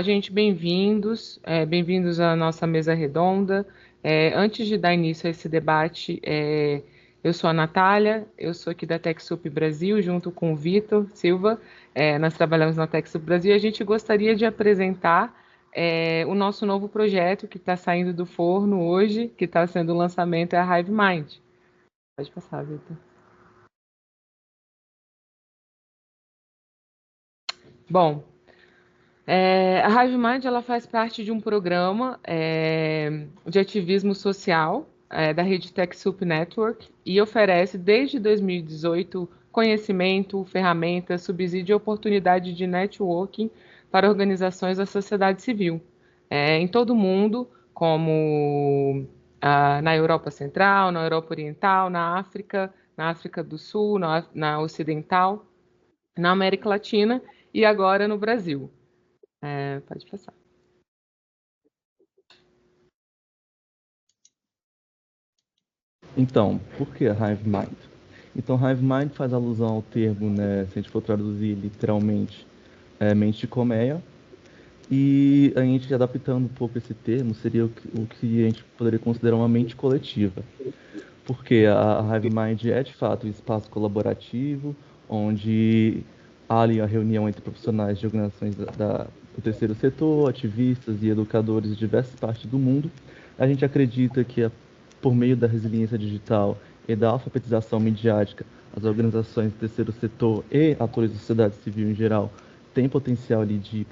Gente, bem-vindos, bem-vindos à nossa mesa redonda. Antes de dar início a esse debate, eu sou a Natália, eu sou aqui da TechSoup Brasil, junto com o Vitor Silva. Nós trabalhamos na TechSoup Brasil e a gente gostaria de apresentar o nosso novo projeto que está saindo do forno hoje, que está sendo o lançamento, é a HiveMind. Pode passar, Vitor. Bom, a HiveMind ela faz parte de um programa de ativismo social da rede TechSoup Network e oferece desde 2018 conhecimento, ferramentas, subsídio e oportunidade de networking para organizações da sociedade civil em todo o mundo, como na Europa Central, na Europa Oriental, na África do Sul, na Ocidental, na América Latina e agora no Brasil. Pode passar. Então, por que a HiveMind? Então, HiveMind faz alusão ao termo, né, se a gente for traduzir literalmente, mente de colmeia. E a gente adaptando um pouco esse termo, seria o que a gente poderia considerar uma mente coletiva. Porque a HiveMind é, de fato, um espaço colaborativo, onde há ali a reunião entre profissionais de organizações do terceiro setor, ativistas e educadores de diversas partes do mundo. A gente acredita que, por meio da resiliência digital e da alfabetização midiática, as organizações do terceiro setor e atores da sociedade civil em geral têm potencial ali de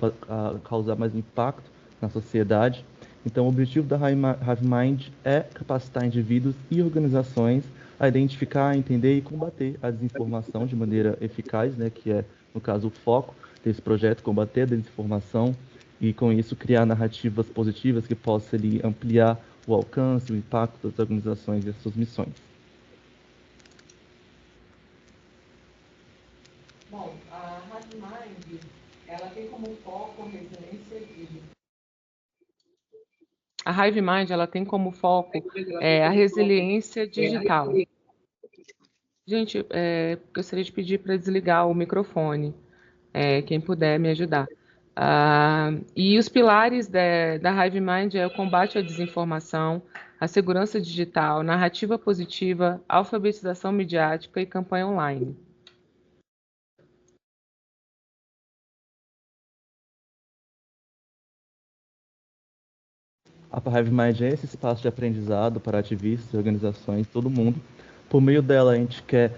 causar mais impacto na sociedade. Então, o objetivo da HiveMind é capacitar indivíduos e organizações a identificar, entender e combater a desinformação de maneira eficaz, né, que é, no caso, o foco desse projeto, combater a desinformação e, com isso, criar narrativas positivas que possam ali, ampliar o alcance, o impacto das organizações e as suas missões. Bom, a HiveMind, ela tem como foco a resiliência digital. A HiveMind, ela tem como foco a resiliência digital. Gente, gostaria de pedir para desligar o microfone, quem puder me ajudar. E os pilares da HiveMind é o combate à desinformação, a segurança digital, narrativa positiva, alfabetização midiática e campanha online. A HiveMind é esse espaço de aprendizado para ativistas e organizações, todo mundo. Por meio dela, a gente quer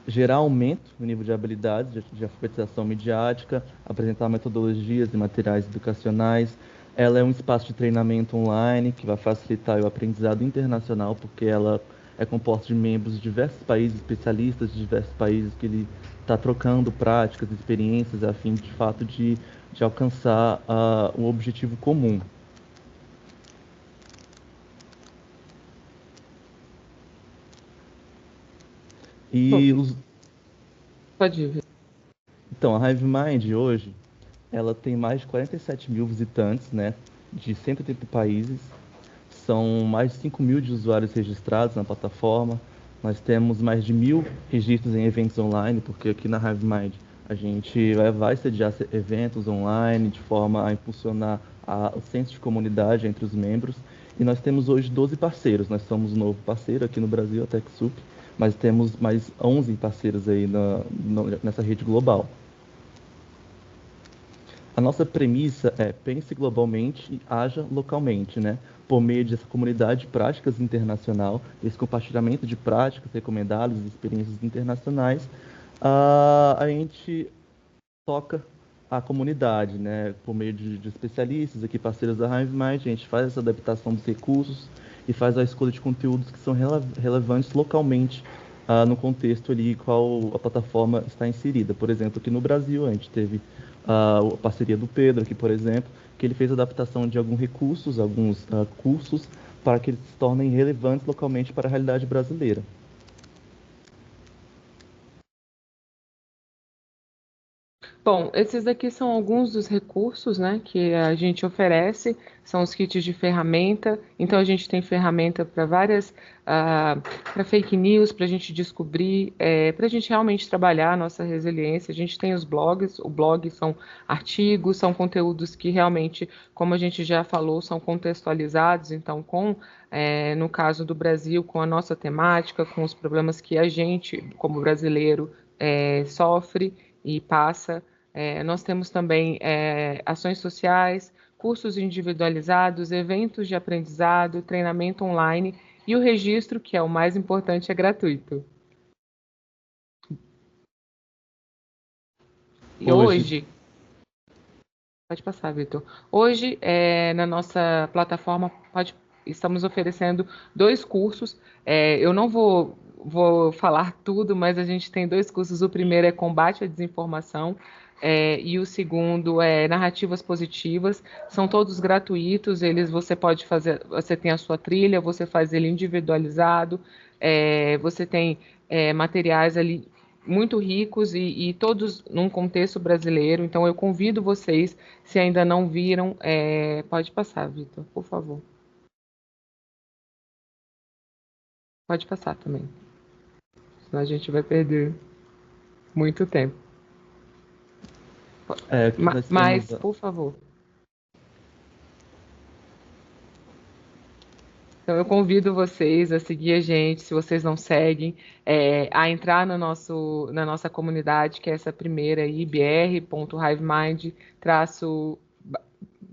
gerar aumento no nível de habilidades de alfabetização midiática, apresentar metodologias e materiais educacionais. Ela é um espaço de treinamento online que vai facilitar o aprendizado internacional, porque ela é composta de membros de diversos países, especialistas de diversos países, que ele está trocando práticas, experiências, a fim, de fato, de alcançar um objetivo comum. Bom, E os... pode ir. Então, a HiveMind hoje, ela tem mais de 47 mil visitantes, né, de 180 países. São mais de 5 mil de usuários registrados na plataforma. Nós temos mais de 1.000 registros em eventos online, porque aqui na HiveMind a gente vai sediar eventos online de forma a impulsionar o senso de comunidade entre os membros. E nós temos hoje 12 parceiros. Nós somos um novo parceiro aqui no Brasil, a TechSoup, mas temos mais 11 parceiros aí nessa rede global. A nossa premissa é pense globalmente e haja localmente, né? Por meio dessa comunidade de práticas internacional, esse compartilhamento de práticas recomendadas, experiências internacionais, a gente toca a comunidade, né? Por meio de especialistas aqui, parceiros da HiveMind, a gente faz essa adaptação dos recursos e faz a escolha de conteúdos que são relevantes localmente no contexto ali qual a plataforma está inserida. Por exemplo, aqui no Brasil, a gente teve a parceria do Pedro aqui, por exemplo, que ele fez a adaptação de alguns recursos, alguns cursos, para que eles se tornem relevantes localmente para a realidade brasileira. Bom, esses daqui são alguns dos recursos, né, que a gente oferece, são os kits de ferramenta. Então, a gente tem ferramenta para várias, para fake news, para a gente descobrir, para a gente realmente trabalhar a nossa resiliência. A gente tem os blogs, o blog são artigos, são conteúdos que realmente, como a gente já falou, são contextualizados. Então, no caso do Brasil, com a nossa temática, com os problemas que a gente, como brasileiro, sofre e passa. Nós temos também ações sociais, cursos individualizados, eventos de aprendizado, treinamento online e o registro, que é o mais importante, é gratuito. E hoje, pode passar, Vitor. Hoje, na nossa plataforma, estamos oferecendo 2 cursos. Eu não vou falar tudo, mas a gente tem 2 cursos. O primeiro é Combate à Desinformação, e o segundo é Narrativas Positivas. São todos gratuitos. Você pode fazer, você tem a sua trilha, você faz ele individualizado, você tem materiais ali muito ricos e todos num contexto brasileiro. Então, eu convido vocês, se ainda não viram, pode passar, Vitor, por favor. Pode passar também, senão a gente vai perder muito tempo. Aqui nós Mas, temos. por favor. Então, eu convido vocês a seguir a gente, se vocês não seguem, a entrar no na nossa comunidade, que é essa primeira aí, br.hivemind-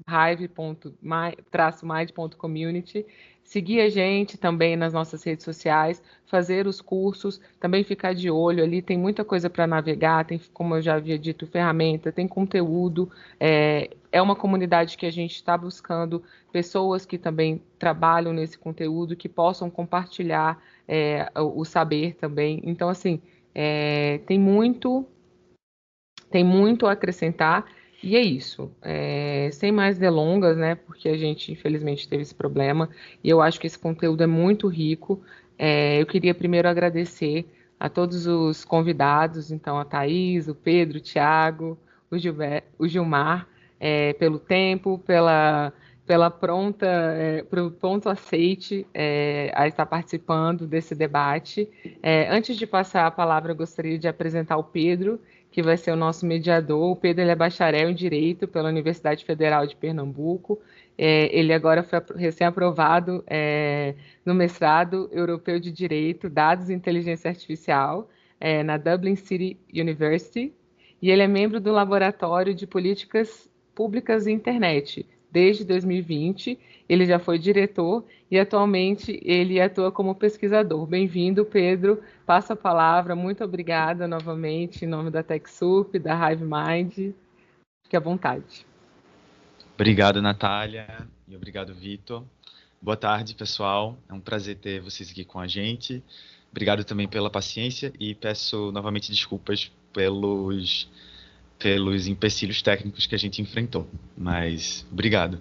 hive.mind.community, seguir a gente também nas nossas redes sociais, fazer os cursos, também ficar de olho ali, tem muita coisa para navegar, tem, como eu já havia dito, ferramenta, tem conteúdo, é uma comunidade que a gente está buscando pessoas que também trabalham nesse conteúdo, que possam compartilhar o saber também. Então, assim, tem muito a acrescentar. E é isso. Sem mais delongas, né? Porque a gente, infelizmente, teve esse problema. E eu acho que esse conteúdo é muito rico. Eu queria primeiro agradecer a todos os convidados, então a Thaís, o Pedro, o Thiago, o Gilmar, pelo tempo, pelo pronto aceite a estar participando desse debate. Antes de passar a palavra, eu gostaria de apresentar o Pedro, que vai ser o nosso mediador. O Pedro ele é bacharel em Direito pela Universidade Federal de Pernambuco. Ele agora foi recém-aprovado no mestrado europeu de Direito, Dados e Inteligência Artificial, na Dublin City University, e ele é membro do Laboratório de Políticas Públicas e Internet. Desde 2020, ele já foi diretor e atualmente ele atua como pesquisador. Bem-vindo, Pedro. Passo a palavra. Muito obrigada novamente em nome da TechSoup, da HiveMind. Fique à vontade. Obrigado, Natália, e obrigado, Vitor. Boa tarde, pessoal. É um prazer ter vocês aqui com a gente. Obrigado também pela paciência e peço novamente desculpas pelos empecilhos técnicos que a gente enfrentou. Mas obrigado.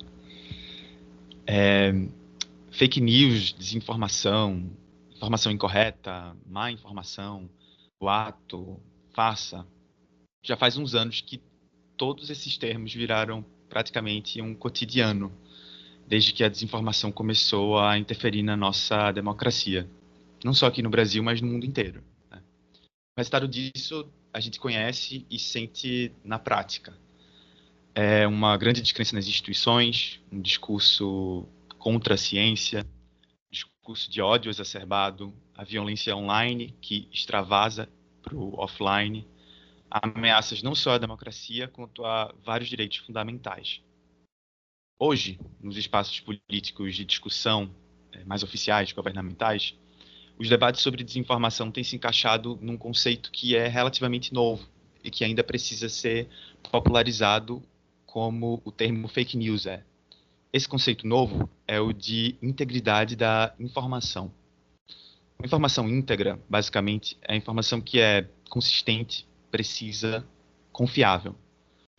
Fake news, desinformação, informação incorreta, má informação, boato, farsa. Já faz uns anos que todos esses termos viraram praticamente um cotidiano, desde que a desinformação começou a interferir na nossa democracia. Não só aqui no Brasil, mas no mundo inteiro, né? O resultado disso a gente conhece e sente na prática. É uma grande descrença nas instituições, um discurso contra a ciência, discurso de ódio exacerbado, a violência online que extravasa para o offline, ameaças não só à democracia, quanto a vários direitos fundamentais. Hoje, nos espaços políticos de discussão mais oficiais, governamentais, os debates sobre desinformação têm se encaixado num conceito que é relativamente novo e que ainda precisa ser popularizado, como o termo fake news é. Esse conceito novo é o de integridade da informação. A informação íntegra, basicamente, é a informação que é consistente, precisa, confiável.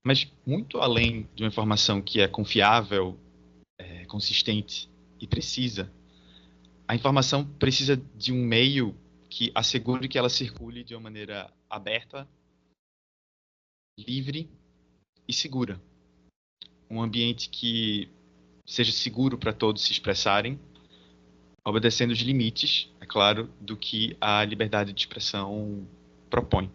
Mas muito além de uma informação que é confiável, consistente e precisa, a informação precisa de um meio que assegure que ela circule de uma maneira aberta, livre e segura. Um ambiente que seja seguro para todos se expressarem, obedecendo os limites, é claro, do que a liberdade de expressão propõe.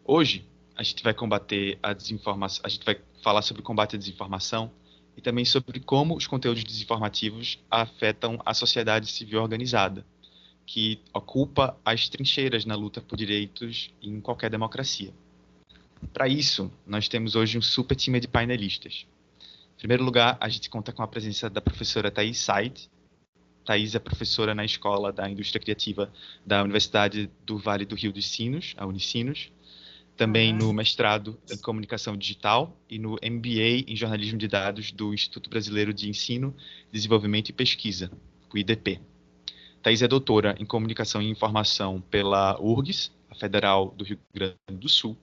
Hoje, a gente vai combater a desinformação, a gente vai falar sobre o combate à desinformação e também sobre como os conteúdos desinformativos afetam a sociedade civil organizada, que ocupa as trincheiras na luta por direitos em qualquer democracia. Para isso, nós temos hoje um super time de painelistas. Em primeiro lugar, a gente conta com a presença da professora Thais Said. Thais é professora na Escola da Indústria Criativa da Universidade do Vale do Rio dos Sinos, a Unicinos, também no mestrado em Comunicação Digital e no MBA em Jornalismo de Dados do Instituto Brasileiro de Ensino, Desenvolvimento e Pesquisa, o IDP. Thais é doutora em Comunicação e Informação pela URGS, a Federal do Rio Grande do Sul.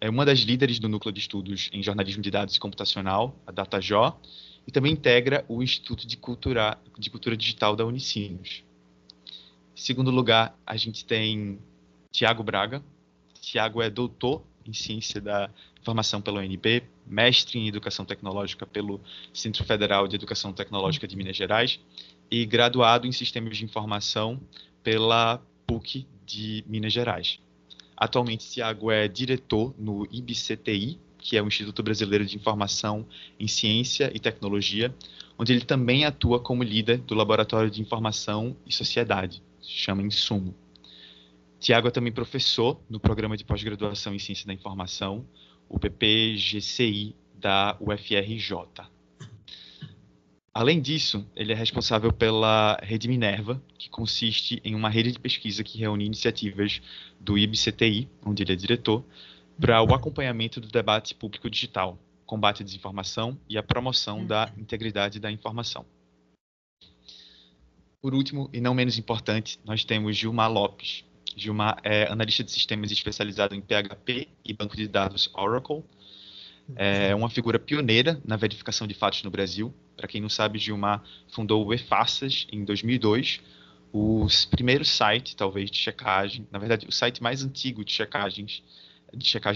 É uma das líderes do Núcleo de Estudos em Jornalismo de Dados e Computacional, a DataJó, e também integra o Instituto de Cultura Digital da Unicinos. Em segundo lugar, a gente tem Tiago Braga. Tiago é doutor em Ciência da Informação pela UNB, mestre em Educação Tecnológica pelo Centro Federal de Educação Tecnológica de Minas Gerais e graduado em Sistemas de Informação pela PUC de Minas Gerais. Atualmente, Tiago é diretor no IBCTI, que é o Instituto Brasileiro de Informação em Ciência e Tecnologia, onde ele também atua como líder do Laboratório de Informação e Sociedade, se chama Insumo. Tiago é também professor no Programa de Pós-Graduação em Ciência da Informação, o PPGCI da UFRJ. Além disso, ele é responsável pela Rede Minerva, que consiste em uma rede de pesquisa que reúne iniciativas do IBCTI, onde ele é diretor, para o acompanhamento do debate público digital, combate à desinformação e a promoção da integridade da informação. Por último, e não menos importante, nós temos Gilmar Lopes. Gilmar é analista de sistemas especializado em PHP e banco de dados Oracle. É uma figura pioneira na verificação de fatos no Brasil. Para quem não sabe, Gilmar fundou o eFaças em 2002, o primeiro site, talvez, de checagem, na verdade, o site mais antigo de checagem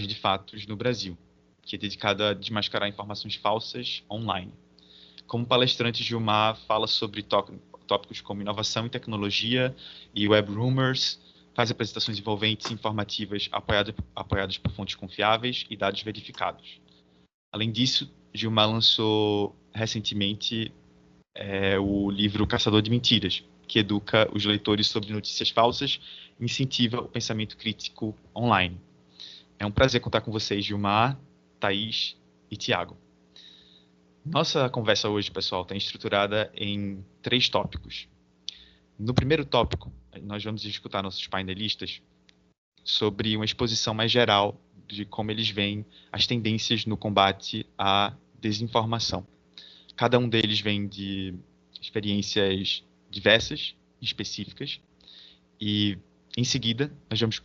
de fatos no Brasil, que é dedicado a desmascarar informações falsas online. Como palestrante, Gilmar fala sobre tópicos como inovação e tecnologia e web rumors, faz apresentações envolventes e informativas apoiadas por fontes confiáveis e dados verificados. Além disso, Gilmar lançou recentemente o livro Caçador de Mentiras, que educa os leitores sobre notícias falsas e incentiva o pensamento crítico online. É um prazer contar com vocês, Gilmar, Thais e Tiago. Nossa conversa hoje, pessoal, está estruturada em 3 tópicos. No primeiro tópico, nós vamos escutar nossos painelistas sobre uma exposição mais geral de como eles veem as tendências no combate à desinformação. Cada um deles vem de experiências diversas, específicas, e em seguida nós vamos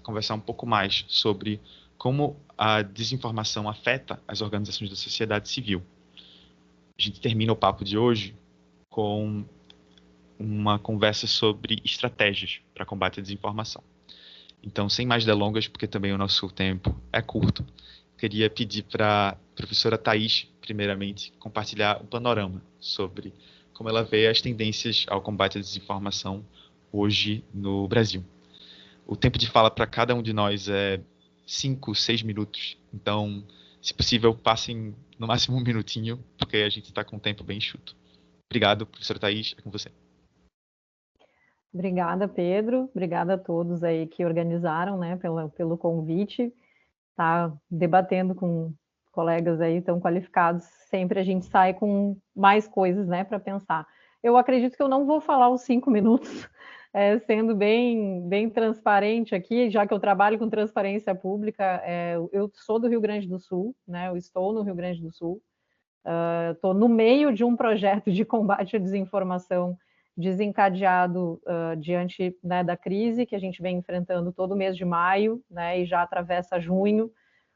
conversar um pouco mais sobre como a desinformação afeta as organizações da sociedade civil. A gente termina o papo de hoje com uma conversa sobre estratégias para combate à desinformação. Então, sem mais delongas, porque também o nosso tempo é curto, queria pedir para a professora Thais, primeiramente, compartilhar um panorama sobre como ela vê as tendências ao combate à desinformação hoje no Brasil. O tempo de fala para cada um de nós é 5, 6 minutos, então, se possível, passem no máximo 1 minutinho, porque a gente está com o tempo bem enxuto. Obrigado, professora Thais, é com você. Obrigada, Pedro. Obrigada a todos aí que organizaram, né, pelo convite. Tá debatendo com colegas aí tão qualificados. Sempre a gente sai com mais coisas, né, para pensar. Eu acredito que eu não vou falar os 5 minutos, sendo bem transparente aqui, já que eu trabalho com transparência pública. Eu sou do Rio Grande do Sul, né? Eu estou no Rio Grande do Sul. Estou no meio de um projeto de combate à desinformação desencadeado diante, né, da crise que a gente vem enfrentando todo mês de maio, né, e já atravessa junho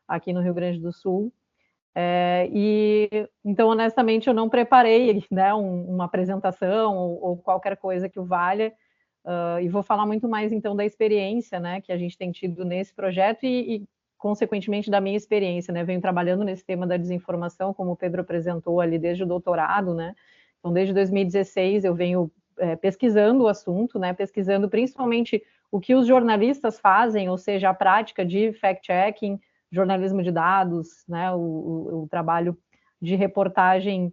aqui no Rio Grande do Sul. Então, honestamente, eu não preparei, né, uma apresentação ou qualquer coisa que o valha, e vou falar muito mais, então, da experiência, né, que a gente tem tido nesse projeto e consequentemente da minha experiência, né? Venho trabalhando nesse tema da desinformação, como o Pedro apresentou ali desde o doutorado, né? Então, desde 2016 eu venho pesquisando o assunto, né? Pesquisando principalmente o que os jornalistas fazem, ou seja, a prática de fact-checking, jornalismo de dados, né? O trabalho de reportagem,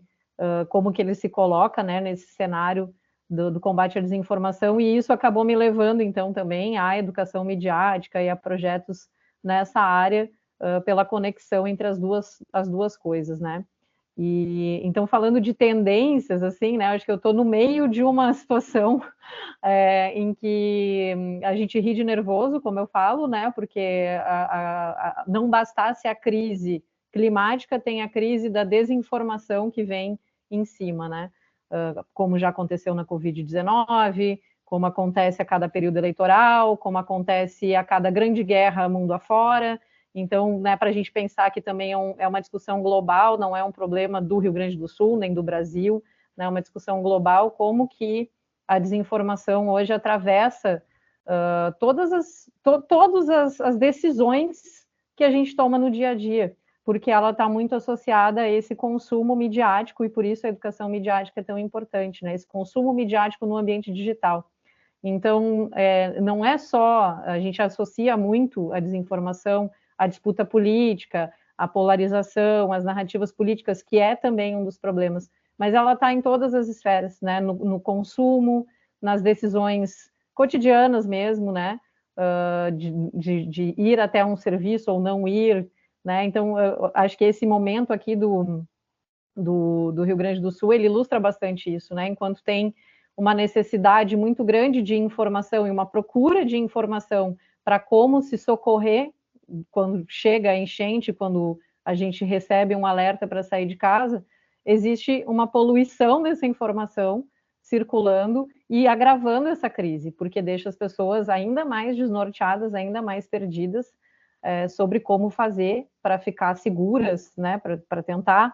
como que ele se coloca, né? Nesse cenário do combate à desinformação, e isso acabou me levando, então, também à educação midiática e a projetos nessa área, pela conexão entre as duas coisas, né? E, então, falando de tendências, assim, né, acho que eu estou no meio de uma situação em que a gente ri de nervoso, como eu falo, né, porque não bastasse a crise climática, tem a crise da desinformação que vem em cima, né? Como já aconteceu na Covid-19, como acontece a cada período eleitoral, como acontece a cada grande guerra mundo afora. Então, né, para a gente pensar que também é uma discussão global, não é um problema do Rio Grande do Sul, nem do Brasil, né, é uma discussão global, como que a desinformação hoje atravessa todas as decisões que a gente toma no dia a dia, porque ela está muito associada a esse consumo midiático, e por isso a educação midiática é tão importante, né? Esse consumo midiático no ambiente digital. Então, não é só, a gente associa muito a desinformação à disputa política, à polarização, às narrativas políticas, que é também um dos problemas, mas ela está em todas as esferas, né? No consumo, nas decisões cotidianas mesmo, né? De ir até um serviço ou não ir, né? Então, eu acho que esse momento aqui do Rio Grande do Sul, ele ilustra bastante isso, né? Enquanto tem uma necessidade muito grande de informação e uma procura de informação para como se socorrer quando chega a enchente, quando a gente recebe um alerta para sair de casa, existe uma poluição dessa informação circulando e agravando essa crise, porque deixa as pessoas ainda mais desnorteadas, ainda mais perdidas sobre como fazer para ficar seguras, né, para tentar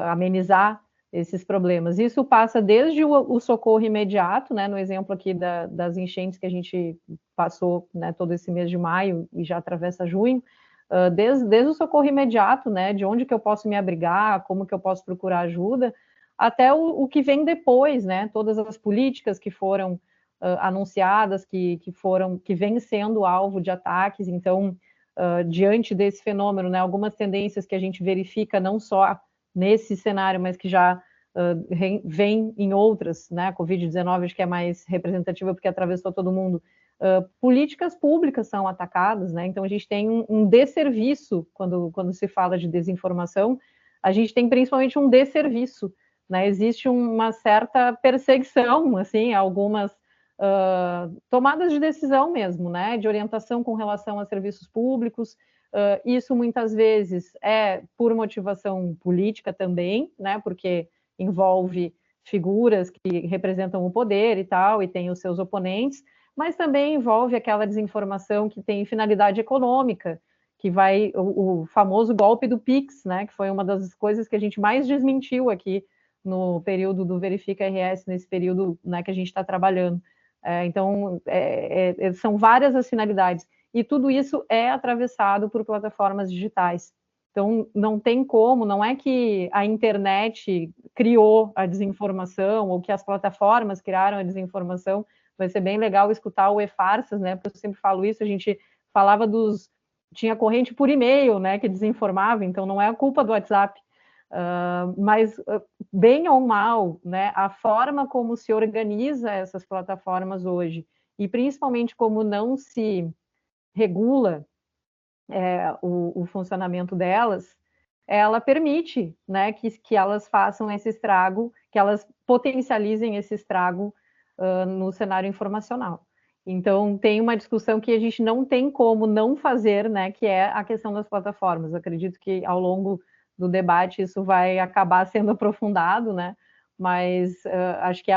amenizar esses problemas. Isso passa desde o socorro imediato, né, no exemplo aqui das enchentes que a gente passou, né, todo esse mês de maio e já atravessa junho, desde o socorro imediato, né, de onde que eu posso me abrigar, como que eu posso procurar ajuda, até o que vem depois, né, todas as políticas que foram anunciadas, que vêm sendo alvo de ataques. Então, diante desse fenômeno, né, algumas tendências que a gente verifica não só nesse cenário, mas que já vem em outras, né? A Covid-19 acho que é mais representativa porque atravessou todo mundo. Políticas públicas são atacadas, né? Então a gente tem um desserviço quando se fala de desinformação, a gente tem principalmente um desserviço, né? Existe uma certa perseguição, assim, algumas tomadas de decisão mesmo, né? De orientação com relação a serviços públicos. Isso muitas vezes é por motivação política também, né? Porque envolve figuras que representam o poder e tal, e tem os seus oponentes, mas também envolve aquela desinformação que tem finalidade econômica, que vai o famoso golpe do Pix, né? Que foi uma das coisas que a gente mais desmentiu aqui no período do Verifica RS, nesse período, né, que a gente está trabalhando. Então, são várias as finalidades. E tudo isso é atravessado por plataformas digitais. Então, não tem como, não é que a internet criou a desinformação ou que as plataformas criaram a desinformação. Vai ser bem legal escutar o E-Farsas, né? Porque eu sempre falo isso, a gente falava tinha corrente por e-mail, né, que desinformava, então não é a culpa do WhatsApp. Mas, bem ou mal, né, a forma como se organiza essas plataformas hoje, e principalmente como não se regula o funcionamento delas, ela permite, né, que elas façam esse estrago, que elas potencializem esse estrago no cenário informacional. Então, tem uma discussão que a gente não tem como não fazer, né, que é a questão das plataformas. Eu acredito que ao longo do debate isso vai acabar sendo aprofundado, né, mas acho que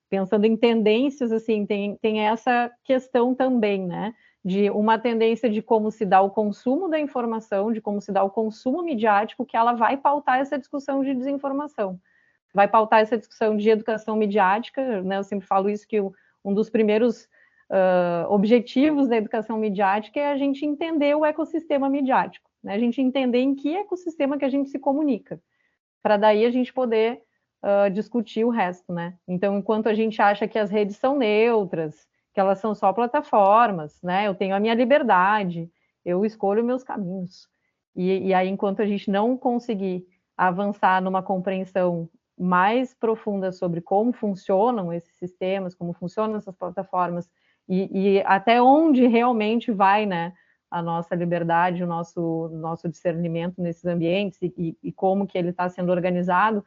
pensando em tendências, assim, tem essa questão também, né, de uma tendência de como se dá o consumo da informação, de como se dá o consumo midiático, que ela vai pautar essa discussão de desinformação, vai pautar essa discussão de educação midiática, né? Eu sempre falo isso, que um dos primeiros objetivos da educação midiática é a gente entender o ecossistema midiático, né? A gente entender em que ecossistema que a gente se comunica, para daí a gente poder discutir o resto, né? Então, enquanto a gente acha que as redes são neutras, que elas são só plataformas, né? Eu tenho a minha liberdade, eu escolho meus caminhos. E aí, enquanto a gente não conseguir avançar numa compreensão mais profunda sobre como funcionam esses sistemas, como funcionam essas plataformas, e até onde realmente vai, né, a nossa liberdade, o nosso discernimento nesses ambientes e como que ele está sendo organizado,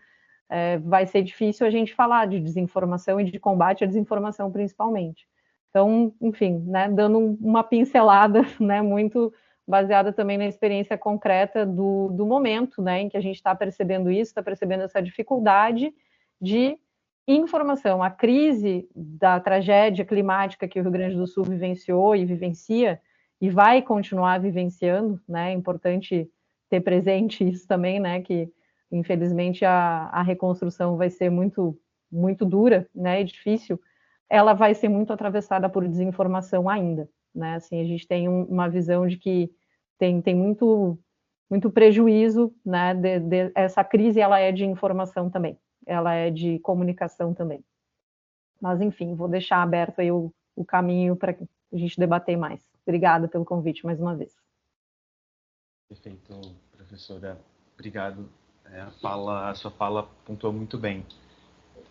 vai ser difícil a gente falar de desinformação e de combate à desinformação, principalmente. Então, enfim, né, dando uma pincelada, né, muito baseada também na experiência concreta do momento, né, em que a gente está percebendo isso, está percebendo essa dificuldade de informação. A crise da tragédia climática que o Rio Grande do Sul vivenciou e vivencia, e vai continuar vivenciando, né, é importante ter presente isso também, né, que infelizmente a reconstrução vai ser muito, muito dura, né, e difícil, ela vai ser muito atravessada por desinformação ainda, né, assim, a gente tem uma visão de que tem muito, muito prejuízo, né, essa crise, ela é de informação também, ela é de comunicação também. Mas, enfim, vou deixar aberto aí o caminho para a gente debater mais. Obrigada pelo convite mais uma vez. Perfeito, professora. Obrigado. A sua fala pontuou muito bem.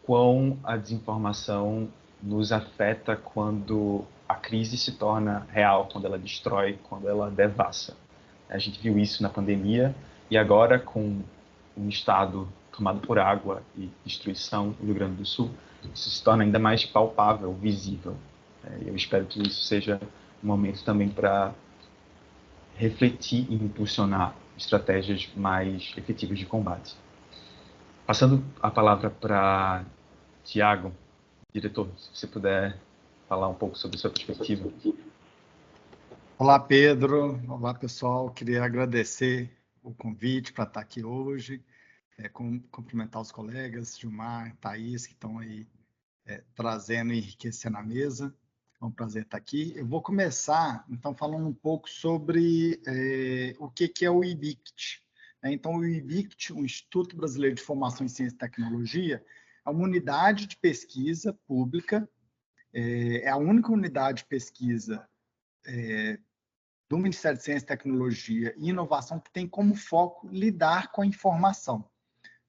Quão a desinformação nos afeta quando a crise se torna real, quando ela destrói, quando ela devassa. A gente viu isso na pandemia e agora com um estado tomado por água e destruição no Rio Grande do Sul, isso se torna ainda mais palpável, visível. Eu espero que isso seja um momento também para refletir e impulsionar estratégias mais efetivas de combate. Passando a palavra para Tiago, diretor, se você puder falar um pouco sobre a sua perspectiva. Olá, Pedro. Olá, pessoal. Queria agradecer o convite para estar aqui hoje, cumprimentar os colegas, Gilmar, Thaís, que estão aí trazendo e enriquecendo a mesa. É um prazer estar aqui. Eu vou começar, então, falando um pouco sobre o que é o IBICT. Então, o IBICT, o Instituto Brasileiro de Formação em Ciência e Tecnologia, é uma unidade de pesquisa pública, é a única unidade de pesquisa do Ministério de Ciência, Tecnologia e Inovação que tem como foco lidar com a informação,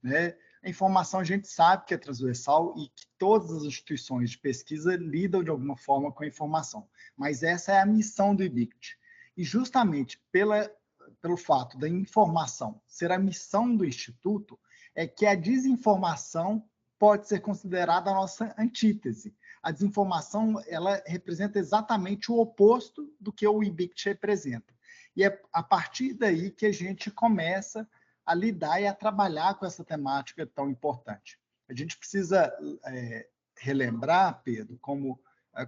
né? A informação a gente sabe que é transversal e que todas as instituições de pesquisa lidam de alguma forma com a informação, mas essa é a missão do IBICT. E justamente pelo fato da informação ser a missão do Instituto, é que a desinformação pode ser considerada a nossa antítese. A desinformação, ela representa exatamente o oposto do que o IBICT representa. E é a partir daí que a gente começa a lidar e a trabalhar com essa temática tão importante. A gente precisa relembrar, Pedro, como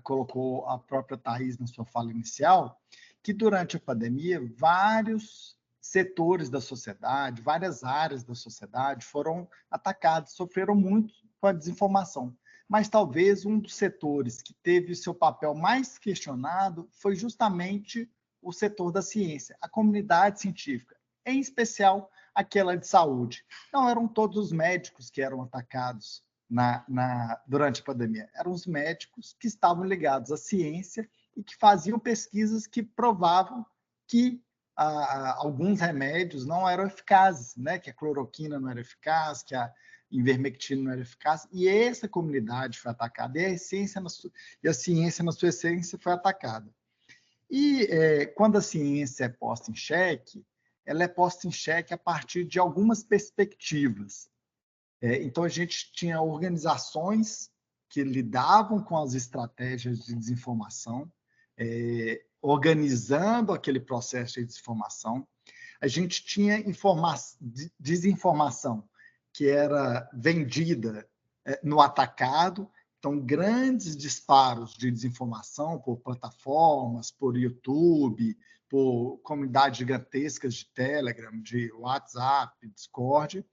colocou a própria Thaís na sua fala inicial, que durante a pandemia, vários setores da sociedade, várias áreas da sociedade foram atacados, sofreram muito com a desinformação. Mas talvez um dos setores que teve o seu papel mais questionado foi justamente o setor da ciência, a comunidade científica, em especial aquela de saúde. Não eram todos os médicos que eram atacados durante a pandemia, eram os médicos que estavam ligados à ciência e que faziam pesquisas que provavam que alguns remédios não eram eficazes, né? Que a cloroquina não era eficaz, que a ivermectina não era eficaz, e essa comunidade foi atacada, e a ciência na sua essência foi atacada. E quando a ciência é posta em xeque, ela é posta em xeque a partir de algumas perspectivas. Então, a gente tinha organizações que lidavam com as estratégias de desinformação, organizando aquele processo de desinformação. A gente tinha desinformação que era vendida no atacado, então grandes disparos de desinformação por plataformas, por YouTube, por comunidades gigantescas de Telegram, de WhatsApp, Discord,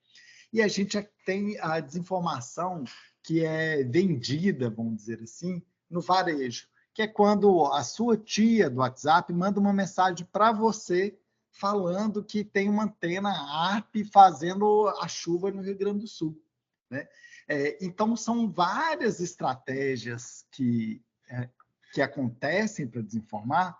e a gente tem a desinformação que é vendida, vamos dizer assim, no varejo, que é quando a sua tia do WhatsApp manda uma mensagem para você falando que tem uma antena ARP fazendo a chuva no Rio Grande do Sul, né? Então, são várias estratégias que acontecem para desinformar,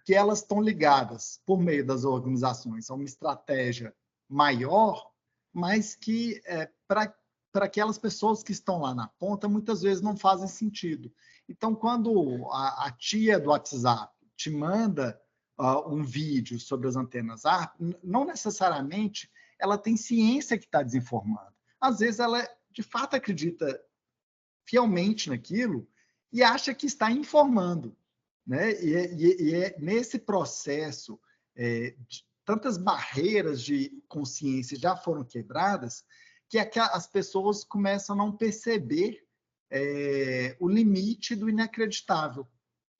que elas estão ligadas, por meio das organizações, a uma estratégia maior, mas que, para aquelas pessoas que estão lá na ponta, muitas vezes não fazem sentido. Então, quando a tia do WhatsApp te manda um vídeo sobre as antenas ARP, não necessariamente ela tem ciência que está desinformando. Às vezes, ela, de fato, acredita fielmente naquilo e acha que está informando, né? E é nesse processo, tantas barreiras de consciência já foram quebradas, que as pessoas começam a não perceber o limite do inacreditável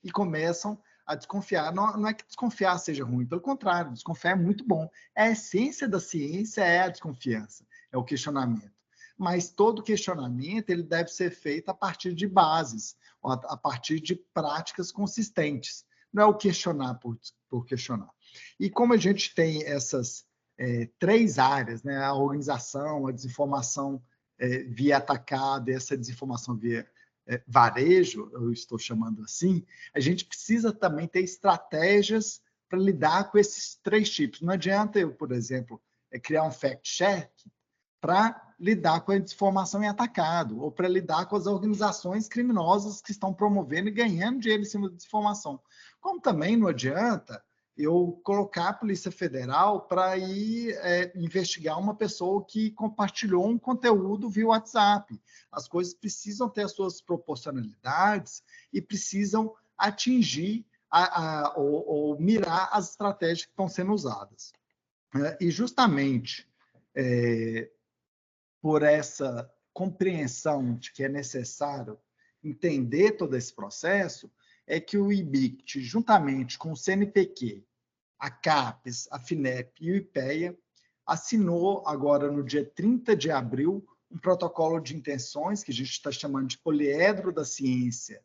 e começam a desconfiar. Não é que desconfiar seja ruim, pelo contrário, desconfiar é muito bom. A essência da ciência é a desconfiança, é o questionamento. Mas todo questionamento ele deve ser feito a partir de bases, a partir de práticas consistentes. Não é o questionar por questionar. E como a gente tem essas 3 áreas, né, a organização, a desinformação via atacado, essa desinformação via varejo, eu estou chamando assim, a gente precisa também ter estratégias para lidar com esses 3 tipos. Não adianta eu, por exemplo, criar um fact-check para lidar com a desinformação em atacado, ou para lidar com as organizações criminosas que estão promovendo e ganhando dinheiro em cima da desinformação. Como também não adianta eu colocar a Polícia Federal para ir investigar uma pessoa que compartilhou um conteúdo via WhatsApp. As coisas precisam ter as suas proporcionalidades e precisam atingir ou mirar as estratégias que estão sendo usadas. E justamente por essa compreensão de que é necessário entender todo esse processo, é que o IBICT, juntamente com o CNPq, a CAPES, a FINEP e o IPEA, assinou agora no dia 30 de abril um protocolo de intenções, que a gente está chamando de poliedro da ciência,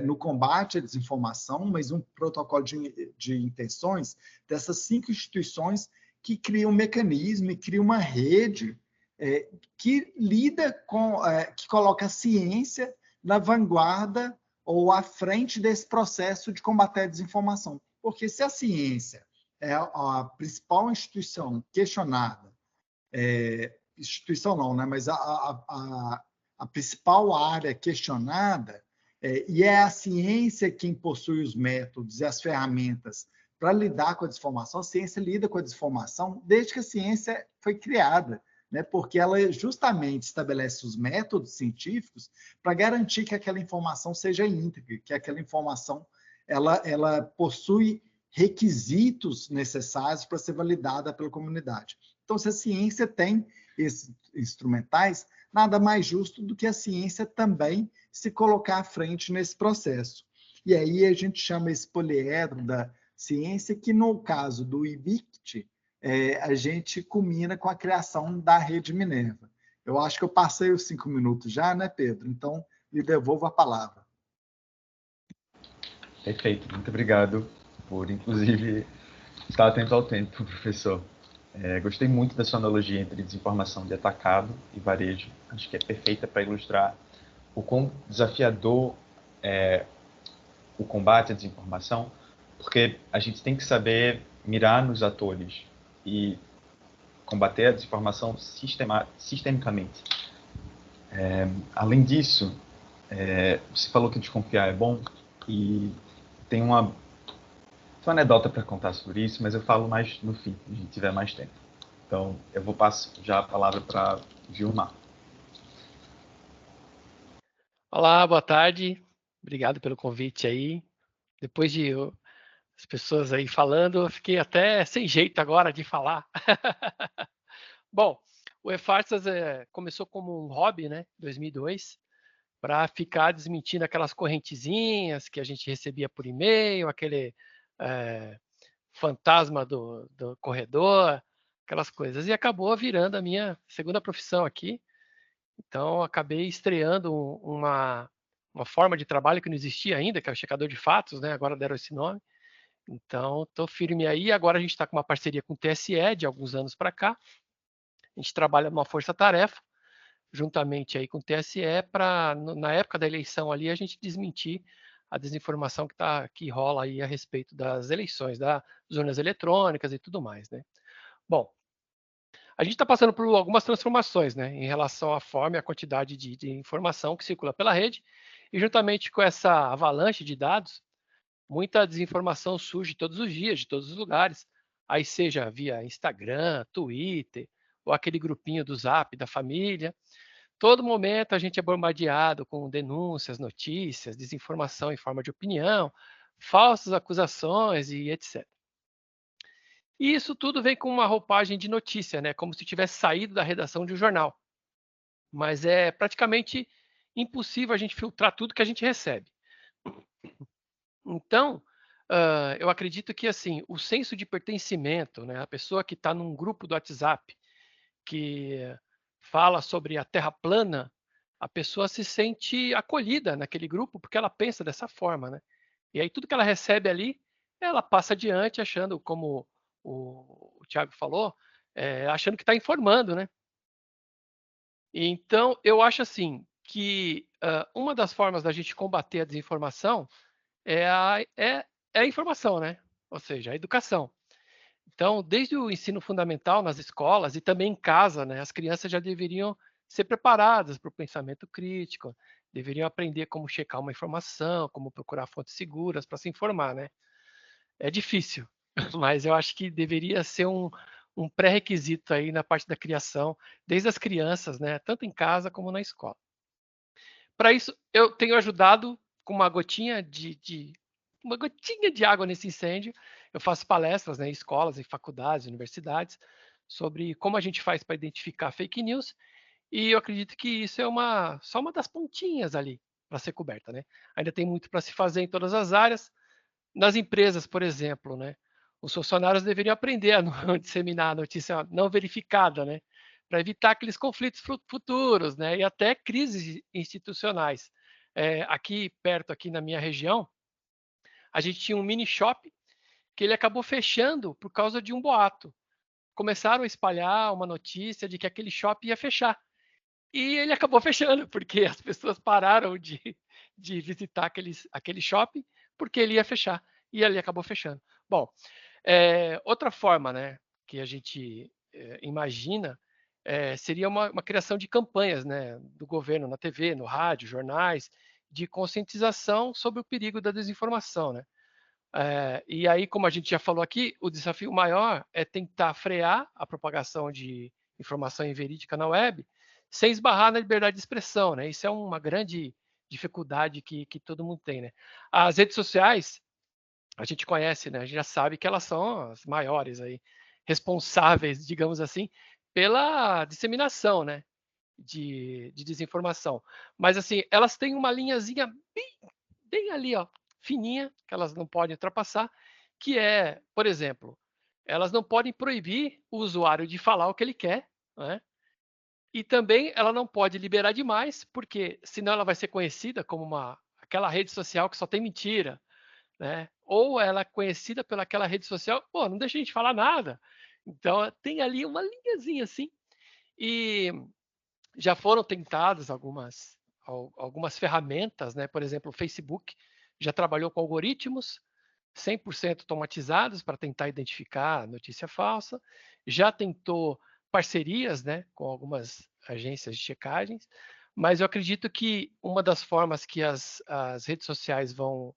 no combate à desinformação, mas um protocolo de intenções dessas 5 instituições que criam um mecanismo e criam uma rede que lida com, que coloca a ciência na vanguarda ou à frente desse processo de combater a desinformação. Porque se a ciência é a principal instituição questionada, instituição não, né? Mas a principal área questionada, e é a ciência quem possui os métodos e as ferramentas para lidar com a desinformação, a ciência lida com a desinformação desde que a ciência foi criada, né? Porque ela justamente estabelece os métodos científicos para garantir que aquela informação seja íntegra, que aquela informação ela possui requisitos necessários para ser validada pela comunidade. Então, se a ciência tem esses instrumentais, nada mais justo do que a ciência também se colocar à frente nesse processo. E aí a gente chama esse poliedro da ciência, que no caso do IBICT, a gente culmina com a criação da Rede Minerva. Eu acho que eu passei os 5 minutos já, né, Pedro? Então, lhe devolvo a palavra. Perfeito, muito obrigado por, inclusive, estar atento ao tempo, professor. Gostei muito da sua analogia entre desinformação de atacado e varejo. Acho que é perfeita para ilustrar o quão desafiador é o combate à desinformação, porque a gente tem que saber mirar nos atores e combater a desinformação sistemicamente. Além disso, você falou que desconfiar é bom, e tem uma anedota para contar sobre isso, mas eu falo mais no fim, se a gente tiver mais tempo. Então, eu vou passar já a palavra para Gilmar. Olá, boa tarde. Obrigado pelo convite aí. Depois de as pessoas aí falando, eu fiquei até sem jeito agora de falar. Bom, o eFarsas começou como um hobby, né, em 2002, para ficar desmentindo aquelas correntezinhas que a gente recebia por e-mail, aquele fantasma do corredor, aquelas coisas. E acabou virando a minha segunda profissão aqui. Então, acabei estreando uma forma de trabalho que não existia ainda, que é o checador de fatos, né? Agora deram esse nome. Então, estou firme aí. Agora a gente está com uma parceria com o TSE de alguns anos para cá. A gente trabalha numa força-tarefa, juntamente aí com o TSE, para, na época da eleição ali, a gente desmentir a desinformação que rola aí a respeito das eleições, das urnas eletrônicas e tudo mais, né? Bom, a gente está passando por algumas transformações, né, em relação à forma e à quantidade de informação que circula pela rede, e juntamente com essa avalanche de dados, muita desinformação surge todos os dias, de todos os lugares, aí seja via Instagram, Twitter, ou aquele grupinho do Zap da família. Todo momento a gente é bombardeado com denúncias, notícias, desinformação em forma de opinião, falsas acusações e etc. E isso tudo vem com uma roupagem de notícia, né? Como se tivesse saído da redação de um jornal. Mas é praticamente impossível a gente filtrar tudo que a gente recebe. Então, eu acredito que assim, o senso de pertencimento, né? A pessoa que está num grupo do WhatsApp que fala sobre a Terra plana, a pessoa se sente acolhida naquele grupo porque ela pensa dessa forma, né? E aí tudo que ela recebe ali, ela passa adiante achando, como o Thiago falou, achando que está informando, né? Então, eu acho assim que uma das formas da gente combater a desinformação é a informação, né? Ou seja, a educação. Então, desde o ensino fundamental nas escolas e também em casa, né, as crianças já deveriam ser preparadas para o pensamento crítico, deveriam aprender como checar uma informação, como procurar fontes seguras para se informar, né? É difícil, mas eu acho que deveria ser um pré-requisito aí na parte da criação, desde as crianças, né, tanto em casa como na escola. Para isso, eu tenho ajudado com uma gotinha de água nesse incêndio. Eu faço palestras, né, em escolas, em faculdades, universidades, sobre como a gente faz para identificar fake news, e eu acredito que isso é só uma das pontinhas ali para ser coberta, né? Ainda tem muito para se fazer em todas as áreas. Nas empresas, por exemplo, né, os funcionários deveriam aprender a não disseminar a notícia não verificada, né, para evitar aqueles conflitos futuros, né, e até crises institucionais. Aqui perto, aqui na minha região, a gente tinha um mini shop que ele acabou fechando por causa de um boato. Começaram a espalhar uma notícia de que aquele shopping ia fechar. E ele acabou fechando, porque as pessoas pararam de visitar aquele shopping, porque ele ia fechar. E ele acabou fechando. Bom, outra forma, né, que a gente imagina seria uma criação de campanhas, né, do governo na TV, no rádio, jornais, de conscientização sobre o perigo da desinformação, né? E aí, como a gente já falou aqui, o desafio maior é tentar frear a propagação de informação inverídica na web, sem esbarrar na liberdade de expressão, né? Isso é uma grande dificuldade que todo mundo tem, né? As redes sociais, a gente conhece, né? A gente já sabe que elas são as maiores aí, responsáveis, digamos assim, pela disseminação, né? De desinformação. Mas assim, elas têm uma linhazinha bem ali, ó, fininha, que elas não podem ultrapassar, que é, por exemplo, elas não podem proibir o usuário de falar o que ele quer, né? E também ela não pode liberar demais, porque senão ela vai ser conhecida como aquela rede social que só tem mentira, né? Ou ela é conhecida pelaquela rede social, pô, não deixa a gente falar nada. Então tem ali uma linhazinha assim. E já foram tentadas algumas ferramentas, né? Por exemplo, o Facebook já trabalhou com algoritmos 100% automatizados para tentar identificar notícia falsa, já tentou parcerias, né, com algumas agências de checagens, mas eu acredito que uma das formas que as redes sociais vão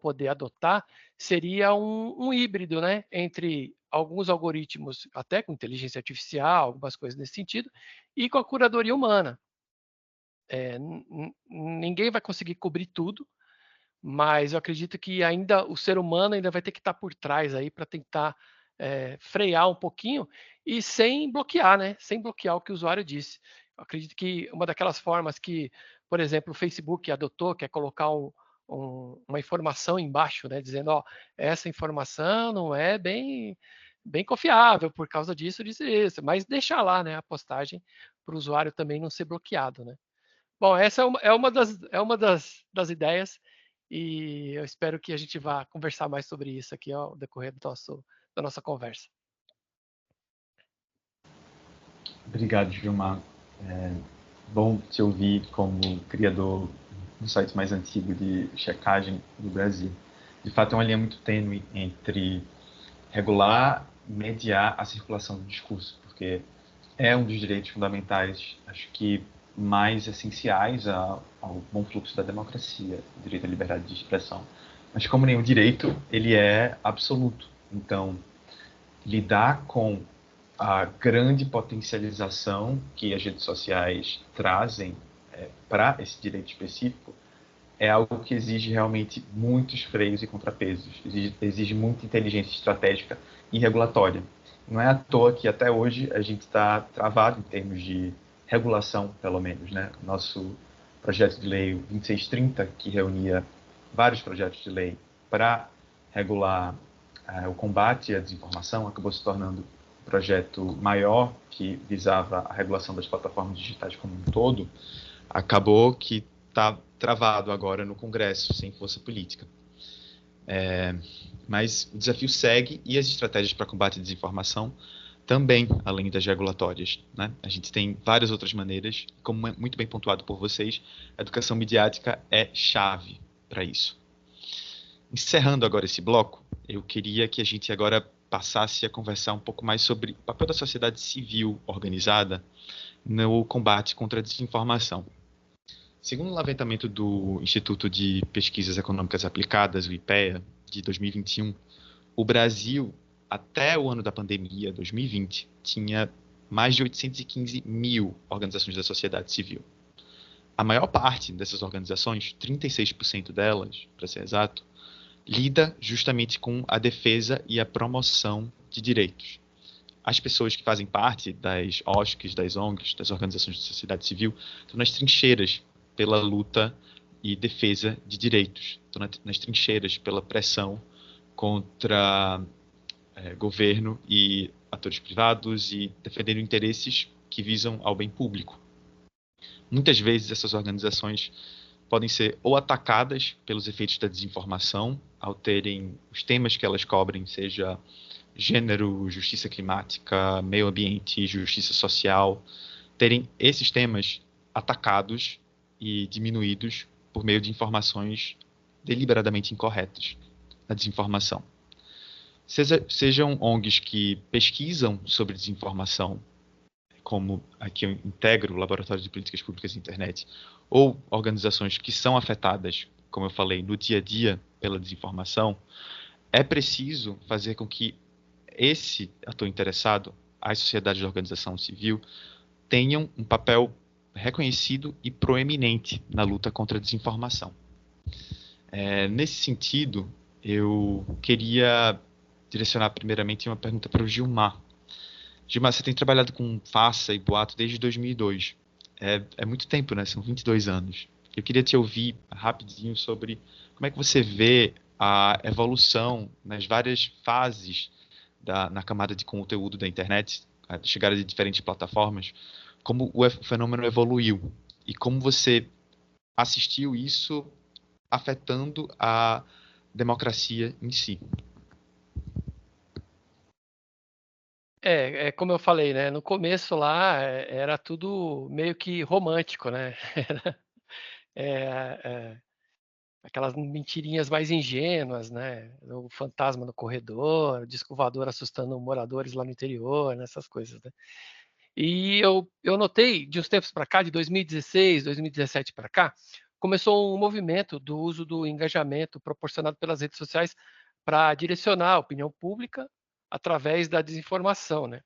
poder adotar seria um híbrido, né, entre alguns algoritmos, até com inteligência artificial, algumas coisas nesse sentido, e com a curadoria humana. Ninguém vai conseguir cobrir tudo, mas eu acredito que ainda o ser humano ainda vai ter que estar por trás aí para tentar frear um pouquinho e sem bloquear, né? Sem bloquear o que o usuário disse. Eu acredito que uma daquelas formas que, por exemplo, o Facebook adotou, que é colocar uma informação embaixo, né? Dizendo, ó, essa informação não é bem confiável por causa disso, disso, isso. Mas deixar lá, né? A postagem para o usuário também não ser bloqueado, né? Bom, essa é uma das ideias, e eu espero que a gente vá conversar mais sobre isso aqui ao decorrer da nossa conversa. Obrigado, Gilmar. É bom te ouvir como criador do site mais antigo de checagem do Brasil. De fato, é uma linha muito tênue entre regular e mediar a circulação do discurso, porque é um dos direitos fundamentais, acho que mais essenciais ao bom fluxo da democracia, o direito à liberdade de expressão. Mas como nenhum direito, ele é absoluto. Então, lidar com a grande potencialização que as redes sociais trazem para esse direito específico é algo que exige realmente muitos freios e contrapesos, exige muita inteligência estratégica e regulatória. Não é à toa que até hoje a gente está travado em termos de regulação, pelo menos, né? Nosso projeto de lei 2630, que reunia vários projetos de lei para regular o combate à desinformação, acabou se tornando um projeto maior que visava a regulação das plataformas digitais como um todo, acabou que está travado agora no Congresso, sem força política. Mas o desafio segue e as estratégias para combate à desinformação também, além das regulatórias, né? A gente tem várias outras maneiras, como é muito bem pontuado por vocês, a educação midiática é chave para isso. Encerrando agora esse bloco, eu queria que a gente agora passasse a conversar um pouco mais sobre o papel da sociedade civil organizada no combate contra a desinformação. Segundo o levantamento do Instituto de Pesquisas Econômicas Aplicadas, o IPEA, de 2021, o Brasil, até o ano da pandemia, 2020, tinha mais de 815 mil organizações da sociedade civil. A maior parte dessas organizações, 36% delas, para ser exato, lida justamente com a defesa e a promoção de direitos. As pessoas que fazem parte das OSCs, das ONGs, das organizações de sociedade civil, estão nas trincheiras pela luta e defesa de direitos, estão nas trincheiras pela pressão contra governo e atores privados e defendendo interesses que visam ao bem público. Muitas vezes essas organizações podem ser ou atacadas pelos efeitos da desinformação, ao terem os temas que elas cobrem, seja gênero, justiça climática, meio ambiente, justiça social, terem esses temas atacados e diminuídos por meio de informações deliberadamente incorretas, a desinformação. Sejam ONGs que pesquisam sobre desinformação, como aqui eu integro o Laboratório de Políticas Públicas e Internet, ou organizações que são afetadas, como eu falei, no dia a dia pela desinformação, é preciso fazer com que esse ator interessado, as sociedades de organização civil, tenham um papel reconhecido e proeminente na luta contra a desinformação. Nesse sentido, eu queria direcionar primeiramente uma pergunta para o Gilmar. Gilmar, você tem trabalhado com farsa e boato desde 2002. É muito tempo, né? São 22 anos. Eu queria te ouvir rapidinho sobre como é que você vê a evolução nas várias fases na camada de conteúdo da internet, a chegada de diferentes plataformas, como o fenômeno evoluiu e como você assistiu isso afetando a democracia em si. Como eu falei, né? No começo lá era tudo meio que romântico, né? Aquelas mentirinhas mais ingênuas, né? O fantasma no corredor, o disco voador assustando moradores lá no interior, nessas coisas, né? E eu notei, de uns tempos para cá, de 2016, 2017 para cá, começou um movimento do uso do engajamento proporcionado pelas redes sociais para direcionar a opinião pública através da desinformação, né?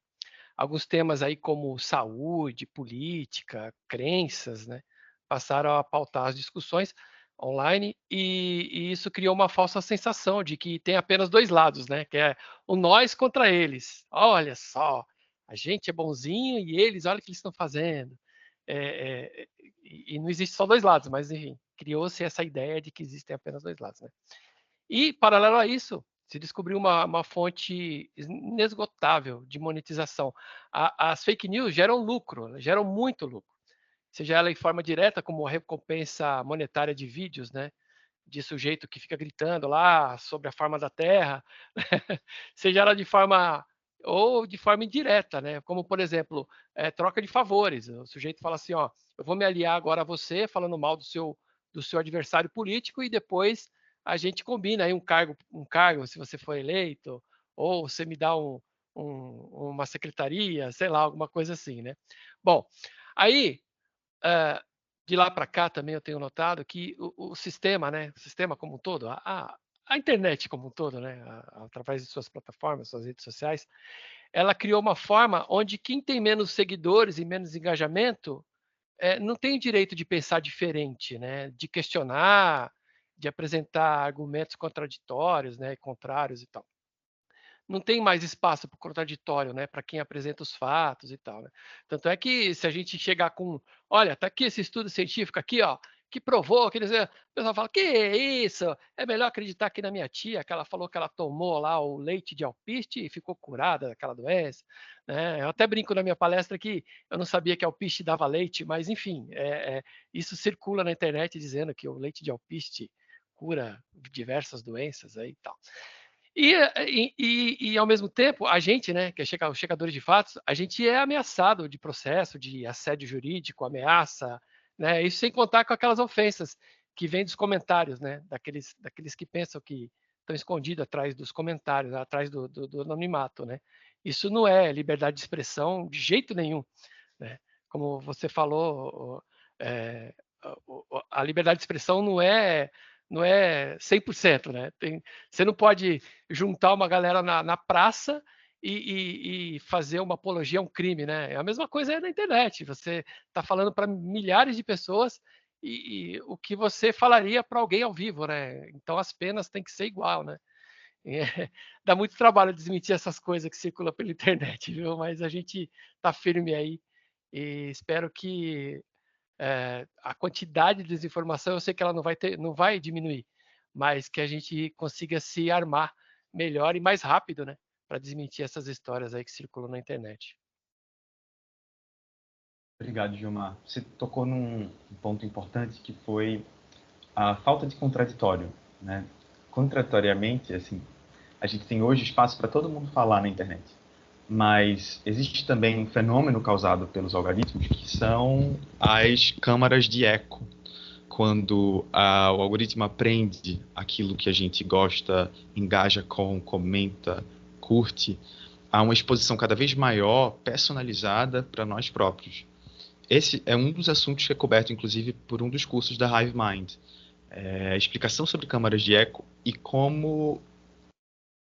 Alguns temas aí como saúde, política, crenças, né, passaram a pautar as discussões online e isso criou uma falsa sensação de que tem apenas dois lados, né, que é o nós contra eles. Olha só, a gente é bonzinho e eles, olha o que eles estão fazendo. E não existe só dois lados, mas enfim, criou-se essa ideia de que existem apenas dois lados, né? E, paralelo a isso, se descobriu uma fonte inesgotável de monetização. As fake news geram lucro, geram muito lucro. seja ela em forma direta, como a recompensa monetária de vídeos, né, de sujeito que fica gritando lá sobre a forma da Terra, seja ela de forma ou de forma indireta, né, como por exemplo, troca de favores. O sujeito fala assim, ó, eu vou me aliar agora a você, falando mal do seu adversário político, e depois a gente combina aí um cargo se você for eleito, ou você me dá uma secretaria, sei lá, alguma coisa assim, né? Bom, aí de lá para cá também eu tenho notado que o sistema, né, o sistema como um todo, a internet como um todo, né, através de suas plataformas, suas redes sociais, ela criou uma forma onde quem tem menos seguidores e menos engajamento não tem o direito de pensar diferente, né, de questionar, de apresentar argumentos contraditórios, né, contrários e tal. Não tem mais espaço para o contraditório, né, para quem apresenta os fatos e tal, né? Tanto é que se a gente chegar com, olha, tá aqui esse estudo científico aqui, ó, que provou, que o pessoal fala, que isso? É melhor acreditar aqui na minha tia, que ela falou que ela tomou lá o leite de alpiste e ficou curada daquela doença, né? Eu até brinco na minha palestra que eu não sabia que alpiste dava leite, mas enfim, isso circula na internet dizendo que o leite de alpiste cura diversas doenças aí e tal. E ao mesmo tempo, a gente, né, que é os checadores de fatos, a gente é ameaçado de processo, de assédio jurídico, ameaça, né, isso sem contar com aquelas ofensas que vêm dos comentários, né, daqueles que pensam que estão escondidos atrás dos comentários, atrás do anonimato, né. Isso não é liberdade de expressão de jeito nenhum, né. Como você falou, é, a liberdade de expressão não é 100%, né? Você não pode juntar uma galera na praça e fazer uma apologia a um crime, né? A mesma coisa é na internet. Você está falando para milhares de pessoas e o que você falaria para alguém ao vivo, né? Então as penas têm que ser igual, né? Dá muito trabalho desmentir essas coisas que circulam pela internet, viu? Mas a gente está firme aí e espero que a quantidade de desinformação, eu sei que ela não vai diminuir, mas que a gente consiga se armar melhor e mais rápido, né, para desmentir essas histórias aí que circulam na internet. Obrigado, Gilmar. Você tocou num ponto importante que foi a falta de contraditório, né? Contraditoriamente, assim, a gente tem hoje espaço para todo mundo falar na internet, mas existe também um fenômeno causado pelos algoritmos que são as câmaras de eco. Quando o algoritmo aprende aquilo que a gente gosta, engaja com, comenta, curte, há uma exposição cada vez maior, personalizada para nós próprios. Esse é um dos assuntos que é coberto, inclusive, por um dos cursos da HiveMind. A explicação sobre câmaras de eco e como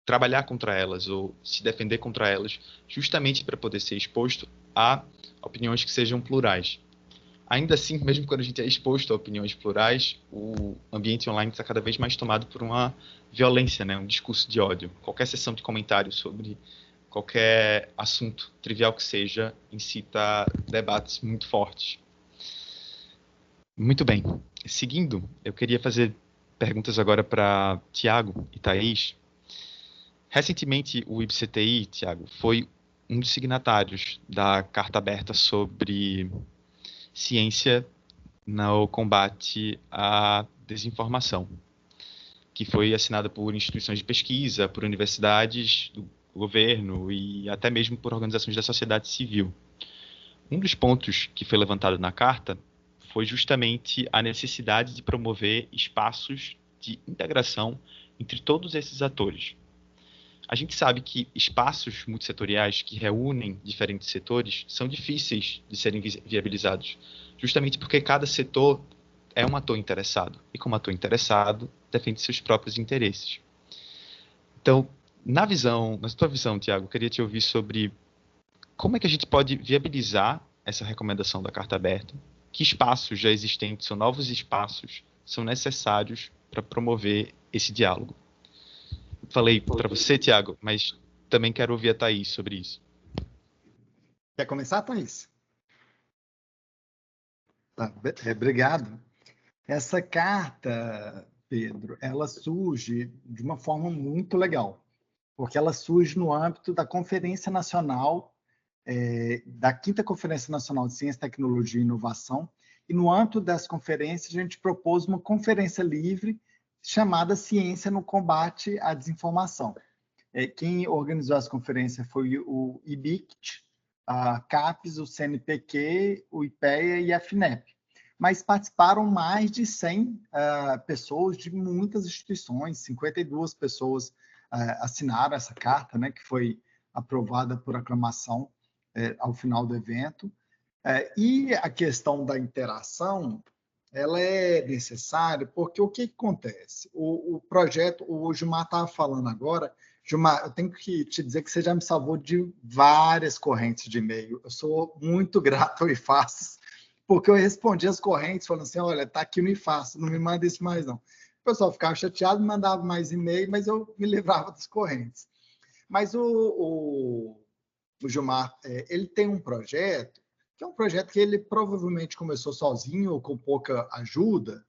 trabalhar contra elas ou se defender contra elas, justamente para poder ser exposto a opiniões que sejam plurais. Ainda assim, mesmo quando a gente é exposto a opiniões plurais, o ambiente online está cada vez mais tomado por uma violência, né? Um discurso de ódio. Qualquer sessão de comentários sobre qualquer assunto, trivial que seja, incita debates muito fortes. Muito bem. Seguindo, eu queria fazer perguntas agora para Tiago e Thaís. Recentemente, o IBCTI, Tiago, foi um dos signatários da Carta Aberta sobre ciência no combate à desinformação, que foi assinada por instituições de pesquisa, por universidades, do governo e até mesmo por organizações da sociedade civil. Um dos pontos que foi levantado na carta foi justamente a necessidade de promover espaços de integração entre todos esses atores. A gente sabe que espaços multissetoriais que reúnem diferentes setores são difíceis de serem viabilizados, justamente porque cada setor é um ator interessado, e como ator interessado, defende seus próprios interesses. Então, na tua visão, Tiago, eu queria te ouvir sobre como é que a gente pode viabilizar essa recomendação da Carta Aberta, que espaços já existentes ou novos espaços são necessários para promover esse diálogo. Falei para você, Tiago, mas também quero ouvir a Thaís sobre isso. Quer começar, Thaís? Tá, obrigado. Essa carta, Pedro, ela surge de uma forma muito legal, porque ela surge no âmbito da Conferência Nacional da 5ª Conferência Nacional de Ciência, Tecnologia e Inovação, e no âmbito dessa conferência a gente propôs uma conferência livre chamada Ciência no Combate à Desinformação. Quem organizou essa conferência foi o IBICT, a CAPES, o CNPq, o IPEA e a FINEP. Mas participaram mais de 100 pessoas de muitas instituições, 52 pessoas assinaram essa carta, né, que foi aprovada por aclamação ao final do evento. E a questão da interação, ela é necessária porque o que acontece? O projeto, o Gilmar estava falando agora, Gilmar, eu tenho que te dizer que você já me salvou de várias correntes de e-mail. Eu sou muito grato ao IFASES, porque eu respondi as correntes falando assim, olha, está aqui no IFASES, não me manda isso mais não. O pessoal ficava chateado, me mandava mais e-mail, mas eu me livrava das correntes. Mas o Gilmar, ele tem um projeto, que é um projeto que ele provavelmente começou sozinho ou com pouca ajuda,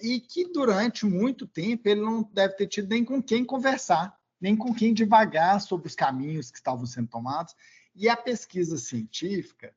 e que durante muito tempo ele não deve ter tido nem com quem conversar, nem com quem divagar sobre os caminhos que estavam sendo tomados. E a pesquisa científica,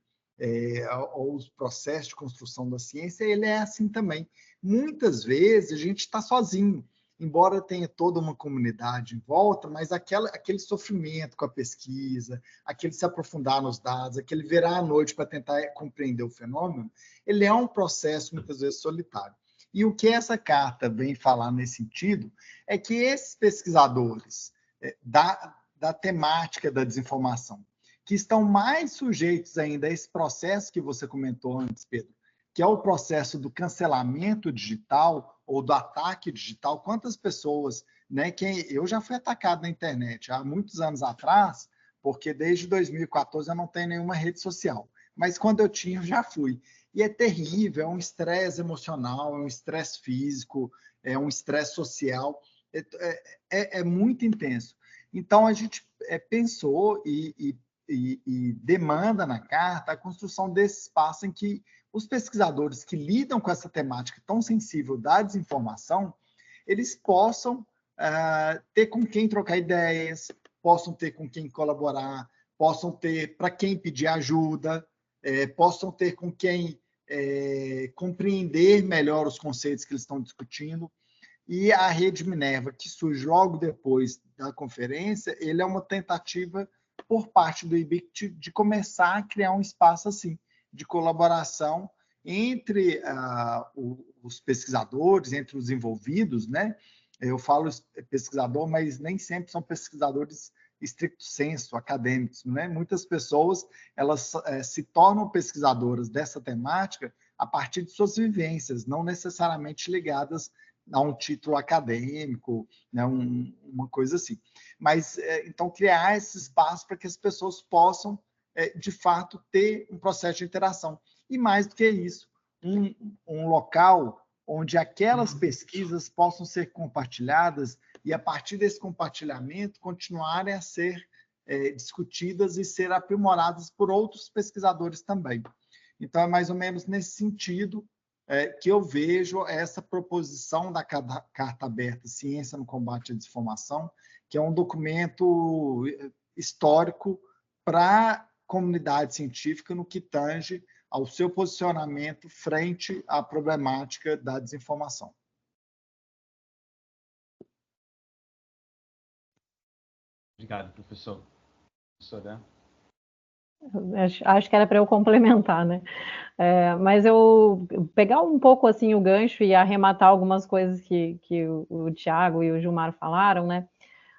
ou os processos de construção da ciência, ele é assim também. Muitas vezes a gente está sozinho, embora tenha toda uma comunidade em volta, mas aquele sofrimento com a pesquisa, aquele se aprofundar nos dados, aquele virar à noite para tentar compreender o fenômeno, ele é um processo muitas vezes solitário. E o que essa carta vem falar nesse sentido é que esses pesquisadores da temática da desinformação, que estão mais sujeitos ainda a esse processo que você comentou antes, Pedro, que é o processo do cancelamento digital ou do ataque digital. Quantas pessoas, né, que eu já fui atacado na internet há muitos anos atrás, porque desde 2014 eu não tenho nenhuma rede social, mas quando eu tinha, eu já fui. E é terrível, é um estresse emocional, é um estresse físico, é um estresse social, é muito intenso. Então, a gente pensou e demanda na carta a construção desse espaço em que os pesquisadores que lidam com essa temática tão sensível da desinformação, eles possam ter com quem trocar ideias, possam ter com quem colaborar, possam ter para quem pedir ajuda, possam ter com quem compreender melhor os conceitos que eles estão discutindo. E a Rede Minerva, que surge logo depois da conferência, ele é uma tentativa por parte do IBICT de começar a criar um espaço assim, de colaboração entre os pesquisadores, entre os envolvidos, né? Eu falo pesquisador, mas nem sempre são pesquisadores estricto sensu, acadêmicos, né? Muitas pessoas elas se tornam pesquisadoras dessa temática a partir de suas vivências, não necessariamente ligadas a um título acadêmico, né? Uma coisa assim. Mas, então, criar esse espaço para que as pessoas possam, de fato, ter um processo de interação. E, mais do que isso, um local onde aquelas pesquisas possam ser compartilhadas e, a partir desse compartilhamento, continuarem a ser discutidas e ser aprimoradas por outros pesquisadores também. Então, é mais ou menos nesse sentido que eu vejo essa proposição da Carta Aberta Ciência no Combate à Desinformação, que é um documento histórico para a comunidade científica no que tange ao seu posicionamento frente à problemática da desinformação. Obrigado, professor. Professora? Acho que era para eu complementar, né? Mas eu pegar um pouco assim o gancho e arrematar algumas coisas que o Tiago e o Gilmar falaram, né?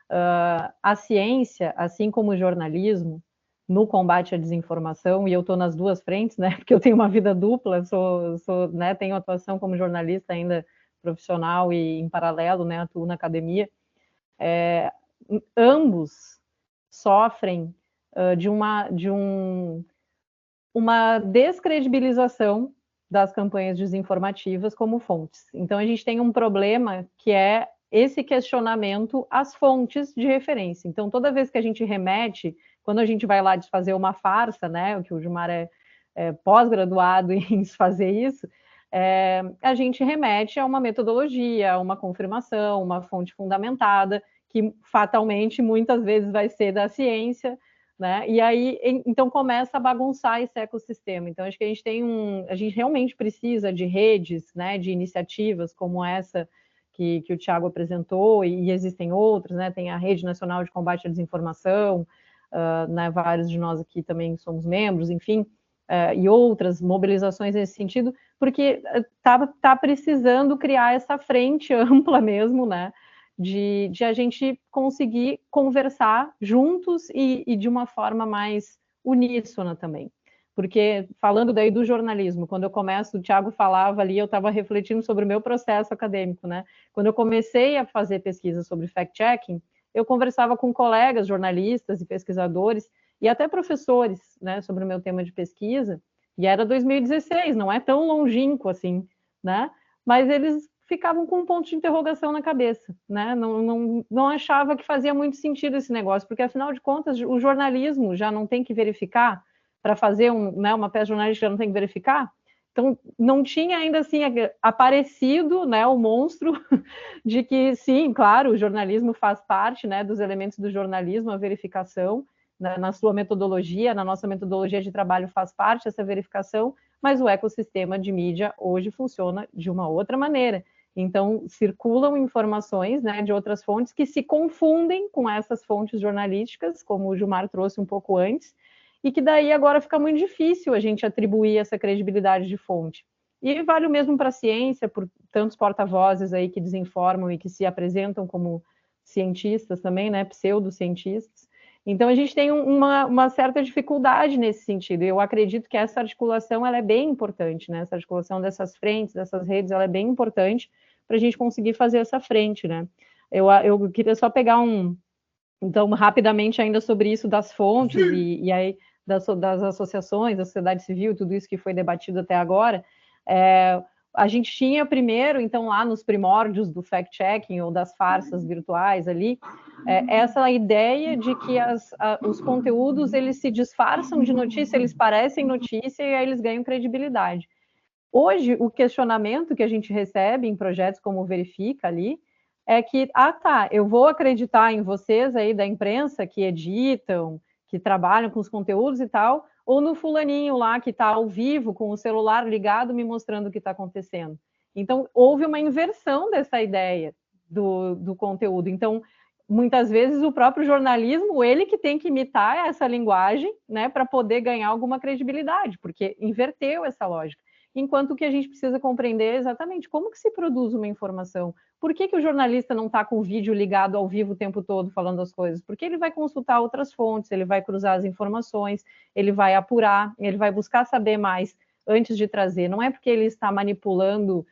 A ciência, assim como o jornalismo, no combate à desinformação, e eu estou nas duas frentes, né? Porque eu tenho uma vida dupla, né, tenho atuação como jornalista ainda profissional e em paralelo, né, atuo na academia. Ambos sofrem de uma descredibilização das campanhas desinformativas como fontes. Então, a gente tem um problema que é esse questionamento às fontes de referência. Então, toda vez que a gente remete, quando a gente vai lá desfazer uma farsa, né, o que o Gilmar é pós-graduado em fazer isso, a gente remete a uma metodologia, a uma confirmação, uma fonte fundamentada, que fatalmente muitas vezes vai ser da ciência, né? E aí, então começa a bagunçar esse ecossistema. Então acho que a gente realmente precisa de redes, né, de iniciativas como essa que o Thiago apresentou, e existem outras, né? Tem a Rede Nacional de Combate à Desinformação, né, vários de nós aqui também somos membros, enfim, e outras mobilizações nesse sentido, porque tá precisando criar essa frente ampla mesmo, né, de a gente conseguir conversar juntos e de uma forma mais uníssona também. Porque, falando daí do jornalismo, quando eu começo, o Thiago falava ali, eu estava refletindo sobre o meu processo acadêmico, né? Quando eu comecei a fazer pesquisa sobre fact-checking, eu conversava com colegas jornalistas e pesquisadores, e até professores, né, sobre o meu tema de pesquisa, e era 2016, não é tão longínquo assim, né? Mas eles ficavam com um ponto de interrogação na cabeça, né? Não achava que fazia muito sentido esse negócio, porque afinal de contas o jornalismo já não tem que verificar para fazer uma peça jornalística, já não tem que verificar. Então não tinha ainda assim aparecido, né, o monstro de que sim, claro, o jornalismo faz parte, né, dos elementos do jornalismo, a verificação na sua metodologia, na nossa metodologia de trabalho faz parte essa verificação, mas o ecossistema de mídia hoje funciona de uma outra maneira. Então, circulam informações, né, de outras fontes que se confundem com essas fontes jornalísticas, como o Gilmar trouxe um pouco antes, e que daí agora fica muito difícil a gente atribuir essa credibilidade de fonte. E vale o mesmo para a ciência, por tantos porta-vozes aí que desinformam e que se apresentam como cientistas também, né, pseudocientistas. Então, a gente tem uma certa dificuldade nesse sentido. Eu acredito que essa articulação ela é bem importante, né? Essa articulação dessas frentes, dessas redes, ela é bem importante para a gente conseguir fazer essa frente, né? Eu queria só pegar então, rapidamente ainda sobre isso das fontes e aí das associações, da sociedade civil, tudo isso que foi debatido até agora. A gente tinha primeiro, então, lá nos primórdios do fact-checking ou das farsas virtuais ali, essa ideia de que os conteúdos, eles se disfarçam de notícia, eles parecem notícia e aí eles ganham credibilidade. Hoje, o questionamento que a gente recebe em projetos como o Verifica ali, é que, eu vou acreditar em vocês aí da imprensa que editam, que trabalham com os conteúdos e tal, ou no fulaninho lá que está ao vivo com o celular ligado me mostrando o que está acontecendo. Então, houve uma inversão dessa ideia do conteúdo. Então, muitas vezes o próprio jornalismo, ele que tem que imitar essa linguagem, né, para poder ganhar alguma credibilidade, porque inverteu essa lógica. Enquanto que a gente precisa compreender exatamente como que se produz uma informação. Por que o jornalista não está com o vídeo ligado ao vivo o tempo todo falando as coisas? Porque ele vai consultar outras fontes, ele vai cruzar as informações, ele vai apurar, ele vai buscar saber mais antes de trazer. Não é porque ele está manipulando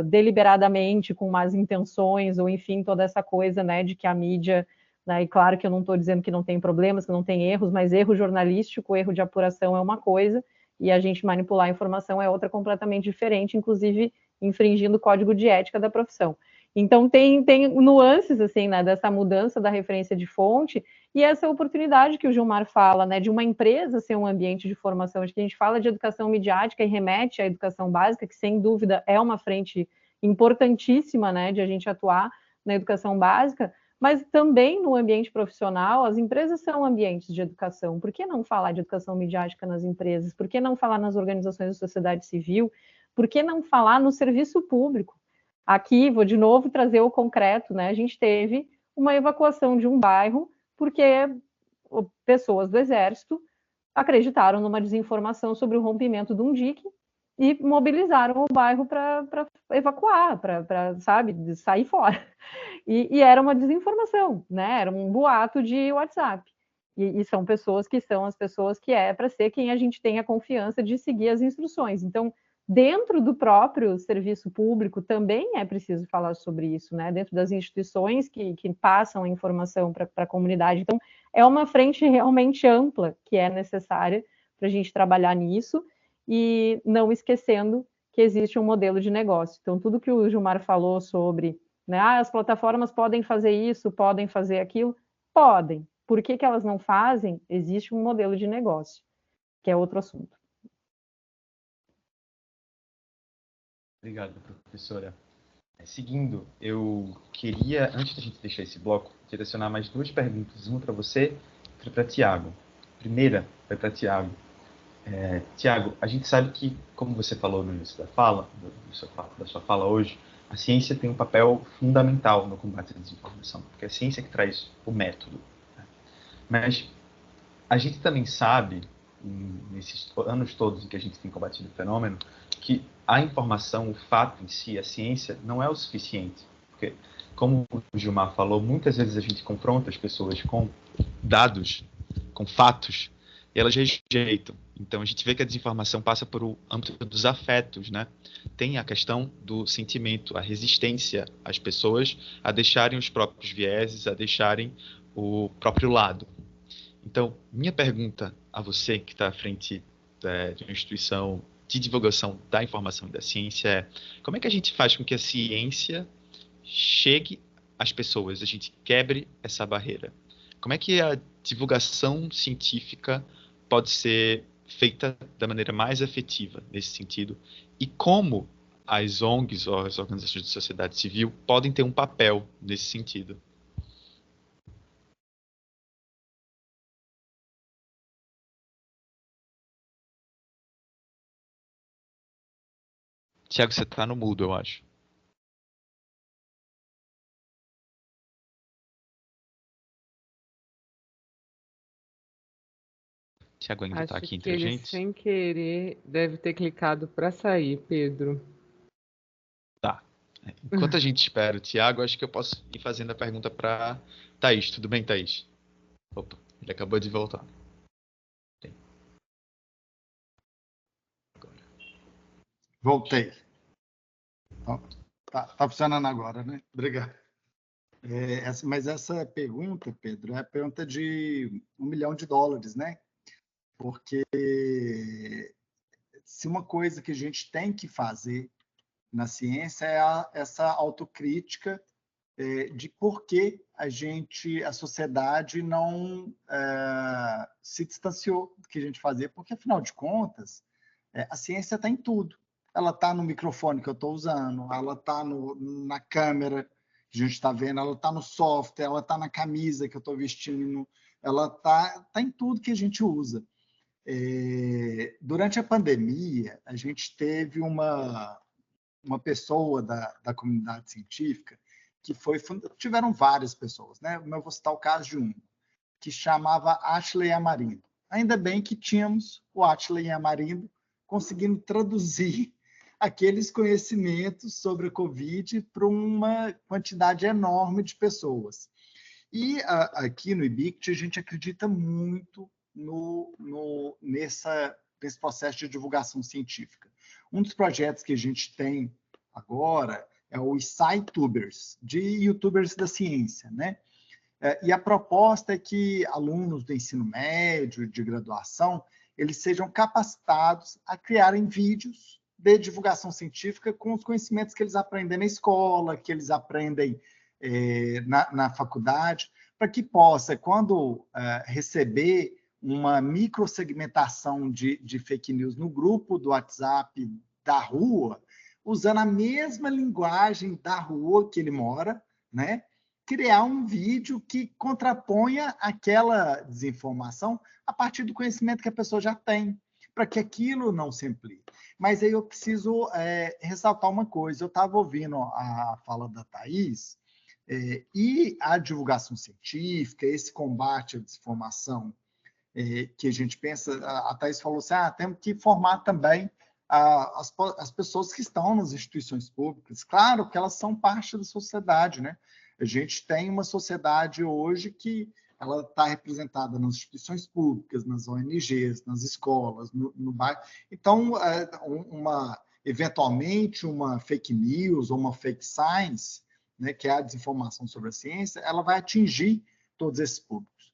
deliberadamente com más intenções, ou enfim, toda essa coisa, né, de que a mídia, né, e claro que eu não estou dizendo que não tem problemas, que não tem erros, mas erro jornalístico, erro de apuração é uma coisa, e a gente manipular a informação é outra completamente diferente, inclusive infringindo o código de ética da profissão. Então, tem nuances, assim, né, dessa mudança da referência de fonte e essa oportunidade que o Gilmar fala, né, de uma empresa ser um ambiente de formação. Acho que a gente fala de educação midiática e remete à educação básica, que, sem dúvida, é uma frente importantíssima, né, de a gente atuar na educação básica, mas também no ambiente profissional, as empresas são ambientes de educação. Por que não falar de educação midiática nas empresas? Por que não falar nas organizações da sociedade civil? Por que não falar no serviço público? Aqui, vou de novo trazer o concreto, né? A gente teve uma evacuação de um bairro porque pessoas do Exército acreditaram numa desinformação sobre o rompimento de um dique e mobilizaram o bairro para evacuar, para, sabe, sair fora. E era uma desinformação, né? Era um boato de WhatsApp. E são pessoas que são as pessoas que é para ser quem a gente tem a confiança de seguir as instruções. Então, dentro do próprio serviço público também é preciso falar sobre isso, né? Dentro das instituições que passam a informação para a comunidade. Então, é uma frente realmente ampla que é necessária para a gente trabalhar nisso e não esquecendo que existe um modelo de negócio. Então, tudo que o Gilmar falou sobre, né, as plataformas podem fazer isso, podem fazer aquilo, podem. Por que elas não fazem? Existe um modelo de negócio, que é outro assunto. Obrigado, professora. Seguindo, eu queria, antes da gente deixar esse bloco, direcionar mais duas perguntas, uma para você e outra para Tiago. primeira vai para Tiago. Tiago, a gente sabe que, como você falou no início da sua fala hoje, a ciência tem um papel fundamental no combate à desinformação, porque é a ciência que traz o método. Né? Mas a gente também sabe, nesses anos todos em que a gente tem combatido o fenômeno, que a informação, o fato em si, a ciência, não é o suficiente. Porque, como o Gilmar falou, muitas vezes a gente confronta as pessoas com dados, com fatos, e elas rejeitam. Então, a gente vê que a desinformação passa por o âmbito dos afetos, né? Tem a questão do sentimento, a resistência às pessoas a deixarem os próprios vieses, a deixarem o próprio lado. Então, minha pergunta a você, que está à frente de uma instituição de divulgação da informação e da ciência, é: como é que a gente faz com que a ciência chegue às pessoas, a gente quebre essa barreira? Como é que a divulgação científica pode ser feita da maneira mais efetiva nesse sentido? E como as ONGs, ou as organizações de sociedade civil, podem ter um papel nesse sentido? Tiago, você está no mudo, eu acho. Tiago ainda está Acho aqui que entre a ele, gente? sem querer, deve ter clicado para sair, Pedro. Tá. Enquanto a gente espera o Tiago, acho que eu posso ir fazendo a pergunta para Thaís. Tudo bem, Thaís? Opa, ele acabou de voltar. Voltei. Tá funcionando agora, né? Obrigado. Mas essa pergunta, Pedro, é a pergunta de $1 milhão, né? Porque se uma coisa que a gente tem que fazer na ciência é essa autocrítica de por que a sociedade não se distanciou do que a gente fazia, porque, afinal de contas, a ciência está em tudo. Ela está no microfone que eu estou usando, ela está na câmera que a gente está vendo, ela está no software, ela está na camisa que eu estou vestindo, ela está em tudo que a gente usa. Durante a pandemia, a gente teve uma pessoa da comunidade científica que tiveram várias pessoas, né? Eu vou citar o caso de um, que chamava Ashley Amarindo. Ainda bem que tínhamos o Ashley Amarindo conseguindo traduzir aqueles conhecimentos sobre a Covid para uma quantidade enorme de pessoas. E aqui no IBICT a gente acredita muito nesse processo de divulgação científica. Um dos projetos que a gente tem agora é o SciTubers, de youtubers da ciência, né? E a proposta é que alunos do ensino médio, de graduação, eles sejam capacitados a criarem vídeos de divulgação científica com os conhecimentos que eles aprendem na escola, que eles aprendem na faculdade, para que possa, quando receber uma microsegmentação de fake news no grupo do WhatsApp da rua, usando a mesma linguagem da rua que ele mora, né? Criar um vídeo que contraponha aquela desinformação a partir do conhecimento que a pessoa já tem, para que aquilo não se amplie. Mas aí eu preciso ressaltar uma coisa. Eu estava ouvindo a fala da Thaís, e a divulgação científica, esse combate à desinformação que a gente pensa, a Thaís falou assim, temos que formar também as pessoas que estão nas instituições públicas. Claro que elas são parte da sociedade, né? A gente tem uma sociedade hoje que ela está representada nas instituições públicas, nas ONGs, nas escolas, no bairro. Então, eventualmente, uma fake news ou uma fake science, né, que é a desinformação sobre a ciência, ela vai atingir todos esses públicos.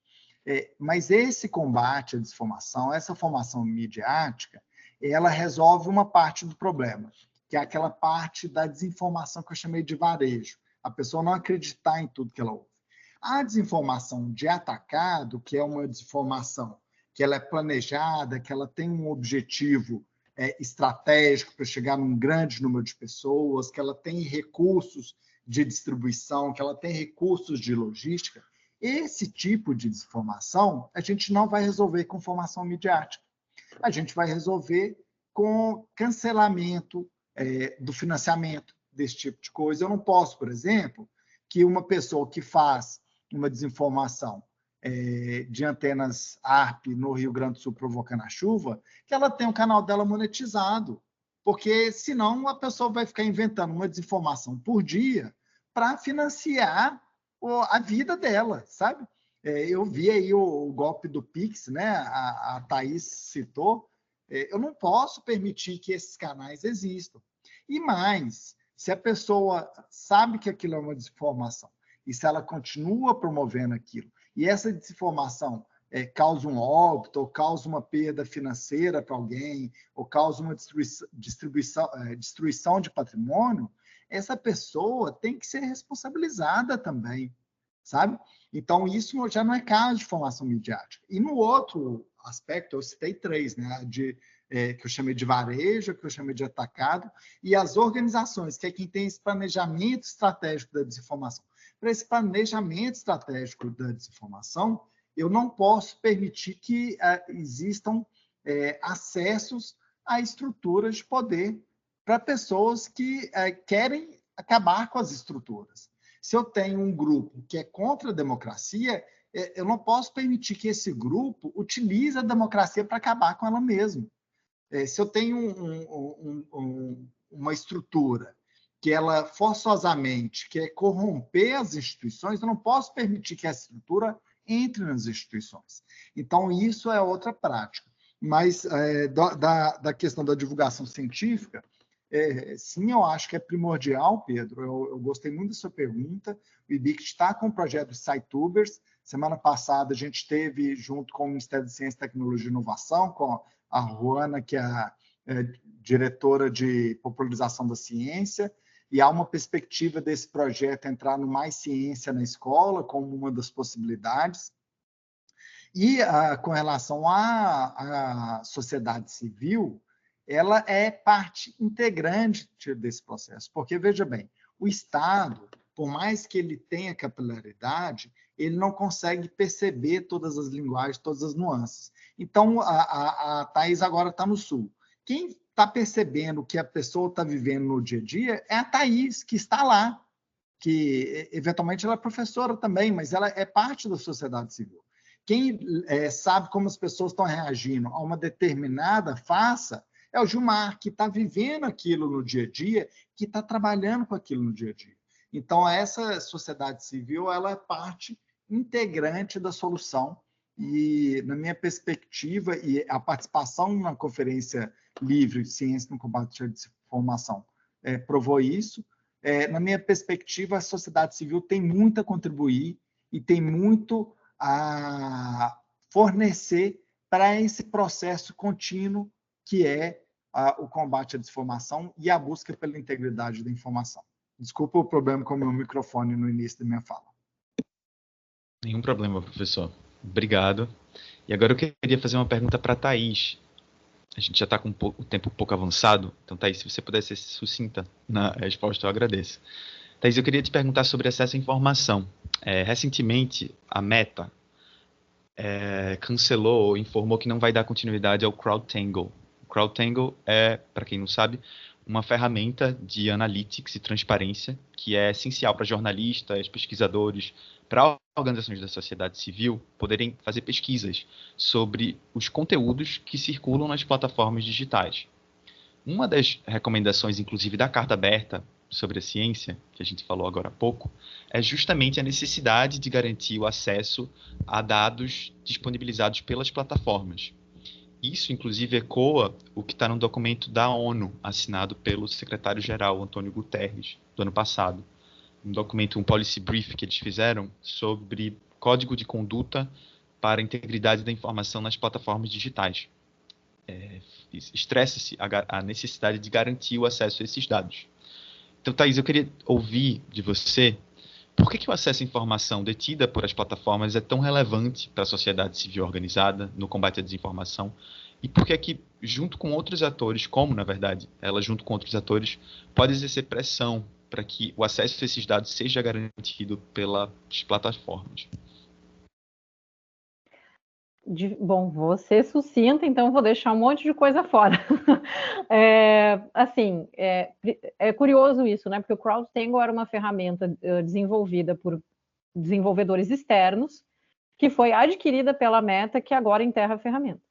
Mas esse combate à desinformação, essa formação midiática, ela resolve uma parte do problema, que é aquela parte da desinformação que eu chamei de varejo. A pessoa não acreditar em tudo que ela ouve. A desinformação de atacado, que é uma desinformação que ela é planejada, que ela tem um objetivo estratégico para chegar num grande número de pessoas, que ela tem recursos de distribuição, que ela tem recursos de logística, Esse tipo de desinformação a gente não vai resolver com formação midiática. A gente vai resolver com cancelamento do financiamento desse tipo de coisa. Eu não posso, por exemplo, que uma pessoa que faz uma desinformação de antenas ARP no Rio Grande do Sul provocando a chuva, que ela tenha o canal dela monetizado, porque senão a pessoa vai ficar inventando uma desinformação por dia para financiar a vida dela, sabe? Eu vi aí o golpe do Pix, né? A Thaís citou. Eu não posso permitir que esses canais existam. E mais, se a pessoa sabe que aquilo é uma desinformação e se ela continua promovendo aquilo, e essa desinformação causa um óbito, ou causa uma perda financeira para alguém, ou causa uma destruição de patrimônio, essa pessoa tem que ser responsabilizada também, sabe? Então, isso já não é caso de formação midiática. E no outro aspecto, eu citei 3, né? Que eu chamei de varejo, que eu chamei de atacado, e as organizações, que é quem tem esse planejamento estratégico da desinformação. Para esse planejamento estratégico da desinformação, eu não posso permitir que existam acessos a estruturas de poder para pessoas que querem acabar com as estruturas. Se eu tenho um grupo que é contra a democracia, eu não posso permitir que esse grupo utilize a democracia para acabar com ela mesma. Se eu tenho uma estrutura que ela forçosamente quer corromper as instituições, eu não posso permitir que essa estrutura entre nas instituições. Então, isso é outra prática. Mas da questão da divulgação científica, sim, eu acho que é primordial, Pedro. Eu gostei muito da sua pergunta. O IBIC está com o projeto de SciTubers. Semana passada, a gente teve, junto com o Ministério de Ciência, Tecnologia e Inovação, com a Juana, que é a diretora de popularização da ciência, e há uma perspectiva desse projeto entrar no Mais Ciência na Escola, como uma das possibilidades. E com relação à sociedade civil, ela é parte integrante desse processo, porque, veja bem, o Estado, por mais que ele tenha capilaridade, ele não consegue perceber todas as linguagens, todas as nuances. Então, a Thaís agora está no Sul. Quem está percebendo o que a pessoa está vivendo no dia a dia é a Thaís, que está lá, que eventualmente ela é professora também, mas ela é parte da sociedade civil. Quem sabe como as pessoas estão reagindo a uma determinada faça é o Gilmar, que está vivendo aquilo no dia a dia, que está trabalhando com aquilo no dia a dia. Então, essa sociedade civil ela é parte integrante da solução e, na minha perspectiva, e a participação na Conferência Livre de Ciência no Combate à Desinformação provou isso. Na minha perspectiva, a sociedade civil tem muito a contribuir e tem muito a fornecer para esse processo contínuo que é o combate à desinformação e a busca pela integridade da informação. Desculpa o problema com o meu microfone no início da minha fala. Nenhum problema, professor. Obrigado. E agora eu queria fazer uma pergunta para a Thaís. A gente já está com o tempo um pouco avançado, então, Thaís, se você pudesse ser sucinta na resposta, eu agradeço. Thaís, eu queria te perguntar sobre acesso à informação. Recentemente, a Meta cancelou ou informou que não vai dar continuidade ao CrowdTangle. O CrowdTangle é, para quem não sabe, uma ferramenta de analytics e transparência que é essencial para jornalistas, pesquisadores, para organizações da sociedade civil poderem fazer pesquisas sobre os conteúdos que circulam nas plataformas digitais. Uma das recomendações, inclusive, da Carta Aberta sobre a ciência, que a gente falou agora há pouco, é justamente a necessidade de garantir o acesso a dados disponibilizados pelas plataformas. Isso, inclusive, ecoa o que está no documento da ONU, assinado pelo secretário-geral Antônio Guterres, do ano passado. Um documento, um policy brief que eles fizeram sobre código de conduta para a integridade da informação nas plataformas digitais. Estressa-se a necessidade de garantir o acesso a esses dados. Então, Thaís, eu queria ouvir de você por que o acesso à informação detida por as plataformas é tão relevante para a sociedade civil organizada no combate à desinformação e por que, junto com outros atores, como, na verdade, ela, junto com outros atores, pode exercer pressão para que o acesso a esses dados seja garantido pelas plataformas. Bom, vou ser sucinta, então vou deixar um monte de coisa fora. Assim, é curioso isso, né? Porque o CrowdTangle era uma ferramenta desenvolvida por desenvolvedores externos, que foi adquirida pela Meta, que agora enterra a ferramenta.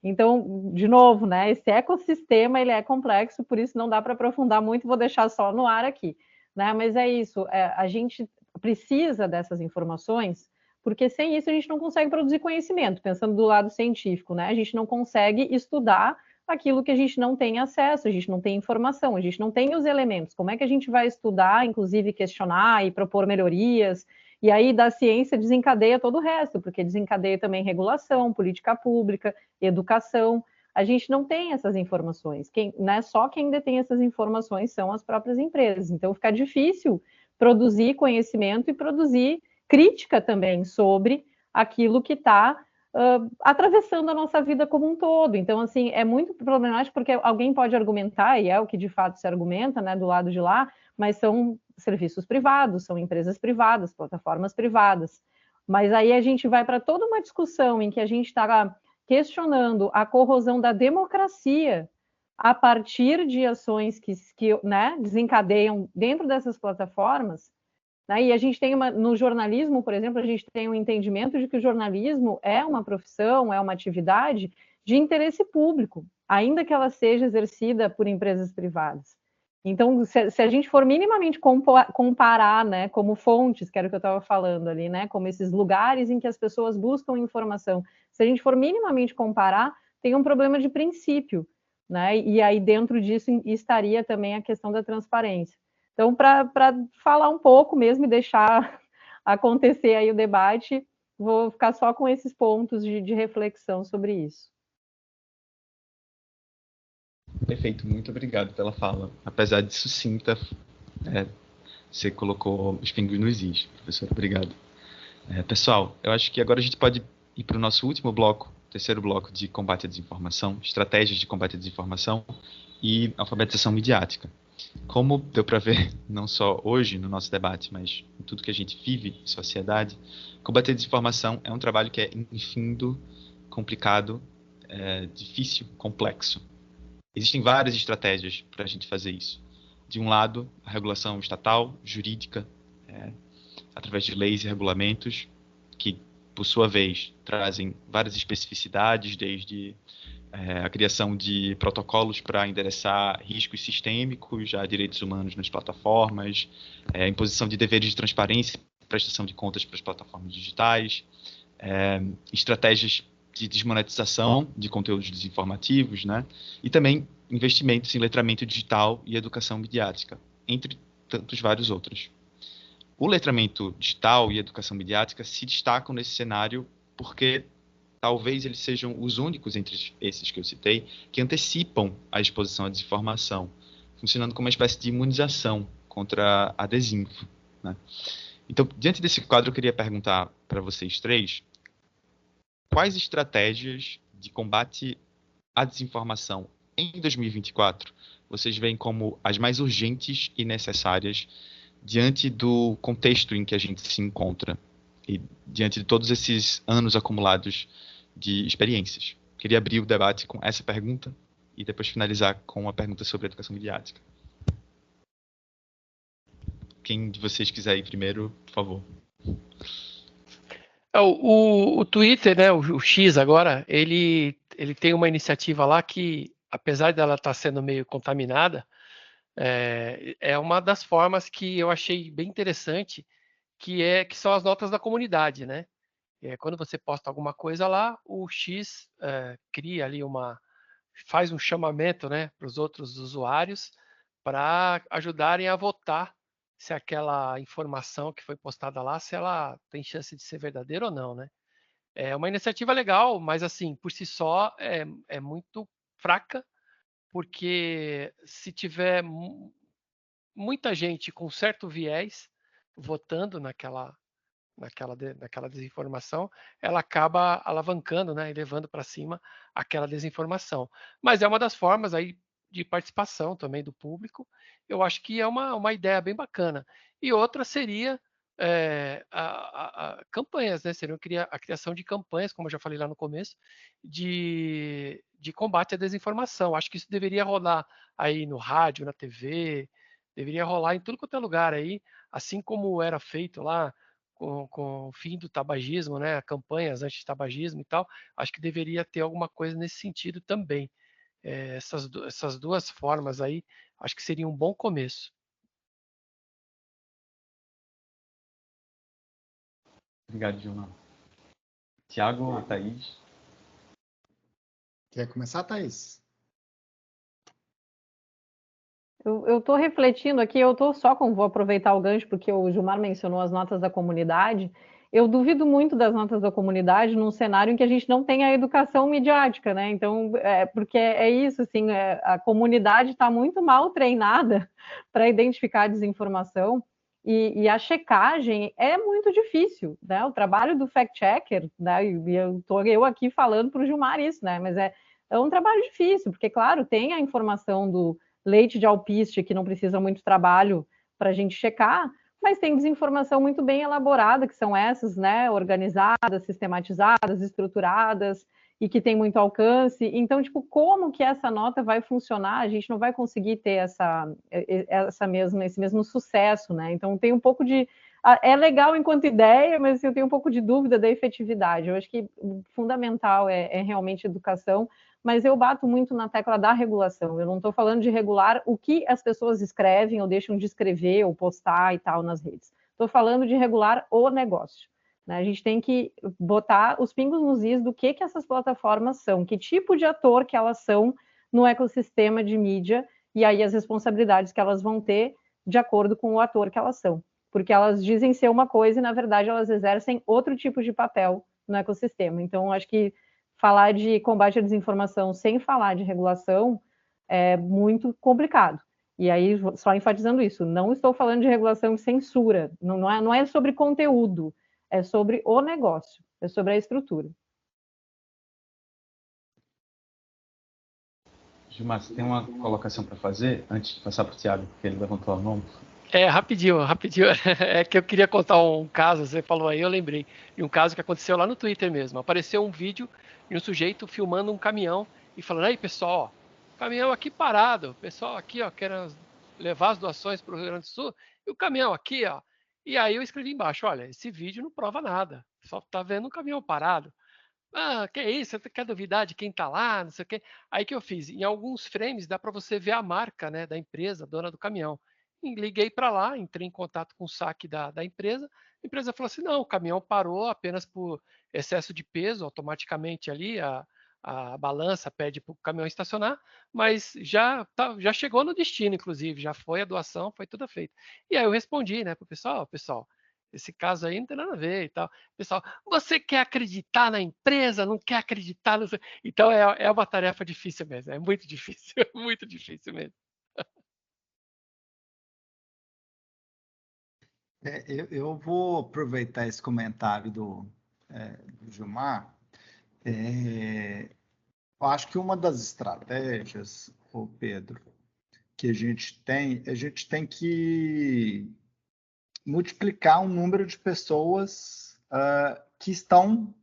Então, de novo, né? Esse ecossistema ele é complexo, por isso não dá para aprofundar muito, vou deixar só no ar aqui, né? Mas é isso, a gente precisa dessas informações, porque sem isso a gente não consegue produzir conhecimento, pensando do lado científico, né? A gente não consegue estudar aquilo que a gente não tem acesso, a gente não tem informação, a gente não tem os elementos. Como é que a gente vai estudar, inclusive questionar e propor melhorias? E aí da ciência desencadeia todo o resto, porque desencadeia também regulação, política pública, educação. A gente não tem essas informações. Só quem detém essas informações são as próprias empresas. Então fica difícil produzir conhecimento e produzir crítica também sobre aquilo que está atravessando a nossa vida como um todo. Então, assim, é muito problemático porque alguém pode argumentar, e é o que de fato se argumenta, né, do lado de lá, mas são serviços privados, são empresas privadas, plataformas privadas. Mas aí a gente vai para toda uma discussão em que a gente está questionando a corrosão da democracia a partir de ações que né, desencadeiam dentro dessas plataformas, né? E a gente tem no jornalismo, por exemplo, a gente tem um entendimento de que o jornalismo é uma profissão, é uma atividade de interesse público, ainda que ela seja exercida por empresas privadas. Então, se a gente for minimamente comparar, né, como fontes, que era o que eu estava falando ali, né, como esses lugares em que as pessoas buscam informação, se a gente for minimamente comparar, tem um problema de princípio, né, e aí dentro disso estaria também a questão da transparência. Então, para falar um pouco mesmo e deixar acontecer aí o debate, vou ficar só com esses pontos de reflexão sobre isso. Perfeito, muito obrigado pela fala. Apesar de sucinta, você colocou os pingos nos is, professor. Obrigado. Pessoal, eu acho que agora a gente pode ir para o nosso último bloco, terceiro bloco de combate à desinformação, estratégias de combate à desinformação e alfabetização midiática. Como deu para ver, não só hoje no nosso debate, mas em tudo que a gente vive em sociedade, combater a desinformação é um trabalho que é infindo, complicado, difícil, complexo. Existem várias estratégias para a gente fazer isso. De um lado, a regulação estatal, jurídica, através de leis e regulamentos, que, por sua vez, trazem várias especificidades, desde a criação de protocolos para endereçar riscos sistêmicos a direitos humanos nas plataformas, a imposição de deveres de transparência e prestação de contas para as plataformas digitais, estratégias de desmonetização de conteúdos desinformativos, né? E também investimentos em letramento digital e educação midiática, entre tantos vários outros. O letramento digital e educação midiática se destacam nesse cenário porque talvez eles sejam os únicos entre esses que eu citei que antecipam a exposição à desinformação, funcionando como uma espécie de imunização contra a desinfo, né? Então, diante desse quadro, eu queria perguntar para vocês três quais estratégias de combate à desinformação em 2024 vocês veem como as mais urgentes e necessárias diante do contexto em que a gente se encontra e diante de todos esses anos acumulados de experiências. Queria abrir o debate com essa pergunta e depois finalizar com uma pergunta sobre educação midiática. Quem de vocês quiser ir primeiro, por favor. O Twitter, né, o X agora, ele tem uma iniciativa lá que, apesar dela estar sendo meio contaminada, é uma das formas que eu achei bem interessante, que são as notas da comunidade, né? Quando você posta alguma coisa lá, o X cria ali faz um chamamento, né, para os outros usuários para ajudarem a votar se aquela informação que foi postada lá, se ela tem chance de ser verdadeira ou não, né? É uma iniciativa legal, mas assim, por si só é muito fraca, porque se tiver muita gente com certo viés votando naquela desinformação, ela acaba alavancando, né, e levando para cima aquela desinformação. Mas é uma das formas aí de participação também do público. Eu acho que é uma ideia bem bacana. E outra seria campanhas, né? Seriam a criação de campanhas, como eu já falei lá no começo, de combate à desinformação. Acho que isso deveria rolar aí no rádio, na TV, deveria rolar em tudo quanto é lugar aí, assim como era feito lá com o fim do tabagismo, né? Campanhas anti-tabagismo e tal. Acho que deveria ter alguma coisa nesse sentido também. Essas duas formas aí, acho que seria um bom começo. Obrigado, Gilmar. Tiago, Thaís? Quer começar, Thaís? Eu estou refletindo aqui, vou aproveitar o gancho, porque o Gilmar mencionou as notas da comunidade. Eu duvido muito das notas da comunidade num cenário em que a gente não tem a educação midiática, né? Então, porque é isso, assim, a comunidade está muito mal treinada para identificar a desinformação e a checagem é muito difícil, né? O trabalho do fact-checker, né? E eu aqui falando para o Gilmar isso, né? Mas é um trabalho difícil, porque, claro, tem a informação do leite de alpiste, que não precisa muito trabalho para a gente checar, mas tem desinformação muito bem elaborada, que são essas, né, organizadas, sistematizadas, estruturadas, e que tem muito alcance. Então, tipo, como que essa nota vai funcionar? A gente não vai conseguir ter esse mesmo sucesso, né? Então, tem um pouco de... É legal enquanto ideia, mas eu tenho um pouco de dúvida da efetividade. Eu acho que o fundamental é realmente educação, mas eu bato muito na tecla da regulação. Eu não estou falando de regular o que as pessoas escrevem ou deixam de escrever ou postar e tal nas redes. Estou falando de regular o negócio. Né? A gente tem que botar os pingos nos is do que essas plataformas são, que tipo de ator que elas são no ecossistema de mídia e aí as responsabilidades que elas vão ter de acordo com o ator que elas são. Porque elas dizem ser uma coisa e, na verdade, elas exercem outro tipo de papel no ecossistema. Então, acho que falar de combate à desinformação sem falar de regulação é muito complicado. E aí, só enfatizando isso, não estou falando de regulação e censura, não é sobre conteúdo, é sobre o negócio, é sobre a estrutura. Gilmar, você tem uma colocação para fazer antes de passar para o Tiago, porque ele levantou a mão? Rapidinho. É que eu queria contar um caso, você falou aí, eu lembrei de um caso que aconteceu lá no Twitter mesmo. Apareceu um vídeo de um sujeito filmando um caminhão e falando: aí, pessoal, ó, caminhão aqui parado, pessoal aqui, ó, querendo levar as doações para o Rio Grande do Sul, e o caminhão aqui, ó. E aí eu escrevi embaixo: olha, esse vídeo não prova nada, só tá vendo um caminhão parado. Ah, que é isso? Você quer duvidar de quem tá lá, não sei o quê. Aí que eu fiz, em alguns frames dá para você ver a marca, né, da empresa, dona do caminhão. E liguei para lá, entrei em contato com o saque da empresa. A empresa falou assim: não, o caminhão parou apenas por excesso de peso, automaticamente ali a balança pede para o caminhão estacionar, mas já chegou no destino, inclusive, já foi a doação, foi tudo feito. E aí eu respondi, né, para o pessoal, esse caso aí não tem nada a ver e tal. Pessoal, você quer acreditar na empresa, não quer acreditar no... Então é uma tarefa difícil mesmo, é muito difícil, muito difícil mesmo. Eu vou aproveitar esse comentário do Gilmar. Eu acho que uma das estratégias, ô Pedro, que a gente tem que multiplicar o número de pessoas que estão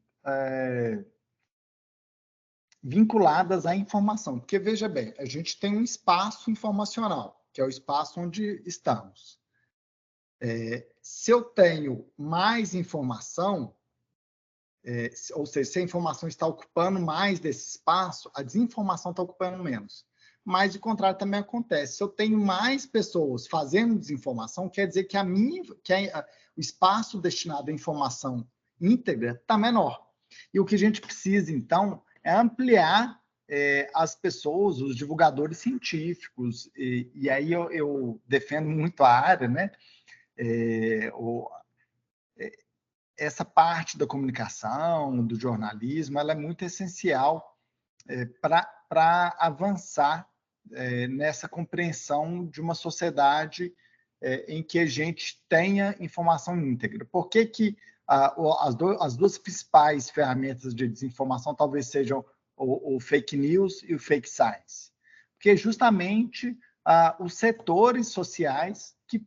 vinculadas à informação. Porque, veja bem, a gente tem um espaço informacional, que é o espaço onde estamos. Se eu tenho mais informação, ou seja, se a informação está ocupando mais desse espaço, a desinformação está ocupando menos. Mas o contrário também acontece. Se eu tenho mais pessoas fazendo desinformação, quer dizer que o espaço destinado à informação íntegra está menor. E o que a gente precisa, então, é ampliar as pessoas, os divulgadores científicos, e aí eu defendo muito a área, né? Essa parte da comunicação, do jornalismo, ela é muito essencial para avançar nessa compreensão de uma sociedade em que a gente tenha informação íntegra. Por que as duas principais ferramentas de desinformação talvez sejam o fake news e o fake science? Porque justamente os setores sociais que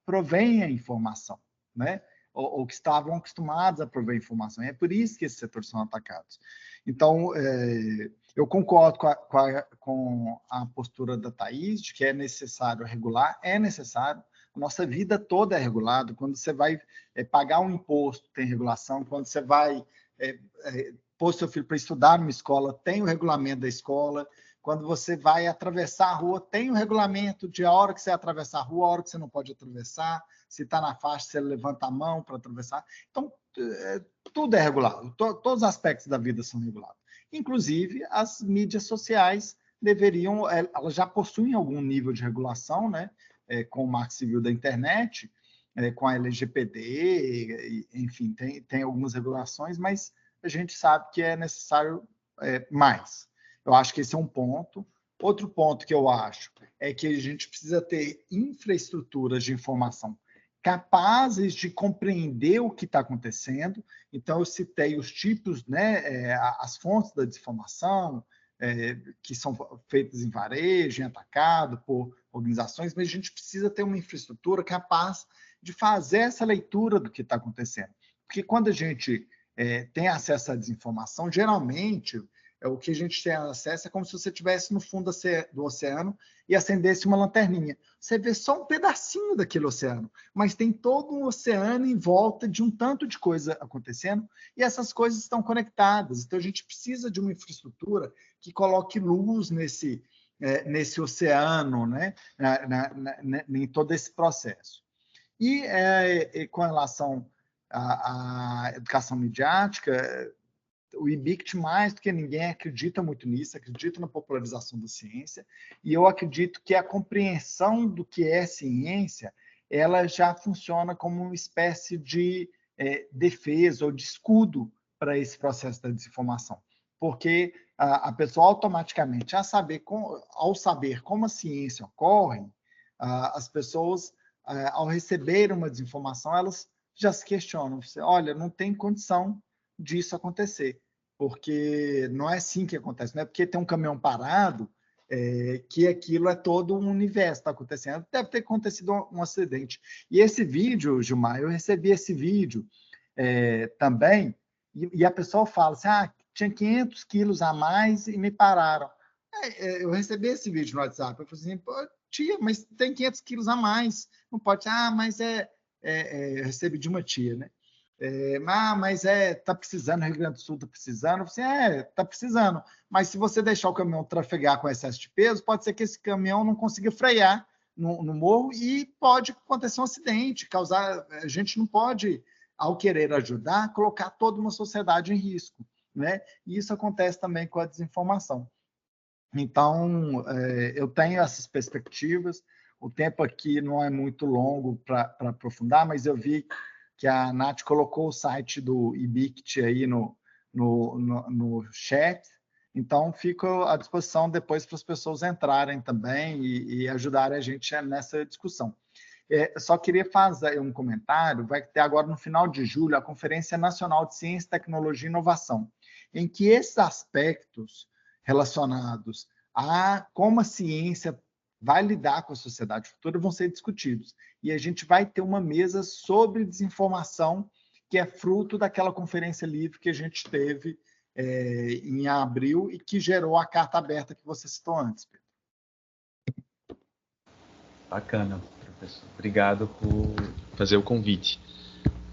provêm a informação. né? Ou que estavam acostumados a prover informação. E é por isso que esses setores são atacados. Então, eu concordo com a postura da Thaís, de que é necessário regular, é necessário. A nossa vida toda é regulada. Quando você vai pagar um imposto, tem regulação. Quando você vai pôr seu filho para estudar numa escola, tem o regulamento da escola. Quando você vai atravessar a rua, tem o regulamento de a hora que você vai atravessar a rua, a hora que você não pode atravessar. Se está na faixa, você levanta a mão para atravessar. Então, tudo é regulado. Todos os aspectos da vida são regulados. Inclusive, as mídias sociais deveriam... Elas já possuem algum nível de regulação, né? Com o Marco Civil da Internet, com a LGPD, enfim, tem algumas regulações, mas a gente sabe que é necessário mais. Eu acho que esse é um ponto. Outro ponto que eu acho é que a gente precisa ter infraestruturas de informação capazes de compreender o que está acontecendo. Então, eu citei os tipos, né, as fontes da desinformação, que são feitas em varejo, em atacado, por organizações, mas a gente precisa ter uma infraestrutura capaz de fazer essa leitura do que está acontecendo. Porque quando a gente tem acesso à desinformação, geralmente o que a gente tem acesso é como se você estivesse no fundo do oceano e acendesse uma lanterninha. Você vê só um pedacinho daquele oceano, mas tem todo um oceano em volta de um tanto de coisa acontecendo e essas coisas estão conectadas. Então, a gente precisa de uma infraestrutura que coloque luz nesse oceano, né? Em todo esse processo. E com relação à educação midiática, o IBICT, mais do que ninguém, acredita muito nisso, acredita na popularização da ciência, e eu acredito que a compreensão do que é ciência, ela já funciona como uma espécie de defesa ou de escudo para esse processo da desinformação, porque a pessoa automaticamente, ao saber como a ciência ocorre, as pessoas, ao receber uma desinformação, elas já se questionam, olha, não tem condição disso acontecer, porque não é assim que acontece, não é porque tem um caminhão parado que aquilo é todo um universo que está acontecendo, deve ter acontecido um acidente. E esse vídeo, Gilmar, eu recebi esse vídeo também, e a pessoa fala assim, tinha 500 quilos a mais e me pararam. Eu recebi esse vídeo no WhatsApp, eu falei assim, tia, mas tem 500 quilos a mais, não pode, mas eu recebi de uma tia, né? Mas está precisando, o Rio Grande do Sul está precisando. Eu falei assim, está precisando. Mas se você deixar o caminhão trafegar com excesso de peso, pode ser que esse caminhão não consiga frear no morro e pode acontecer um acidente, causar... A gente não pode, ao querer ajudar, colocar toda uma sociedade em risco, né? E isso acontece também com a desinformação. Então, eu tenho essas perspectivas. O tempo aqui não é muito longo para aprofundar, mas eu vi que a Nath colocou o site do IBICT aí no chat, então fico à disposição depois para as pessoas entrarem também e ajudarem a gente nessa discussão. Só queria fazer um comentário, vai ter agora no final de julho a Conferência Nacional de Ciência, Tecnologia e Inovação, em que esses aspectos relacionados a como a ciência vai lidar com a sociedade futura vão ser discutidos. E a gente vai ter uma mesa sobre desinformação, que é fruto daquela conferência livre que a gente teve em abril e que gerou a carta aberta que você citou antes, Pedro. Bacana, professor. Obrigado por fazer o convite.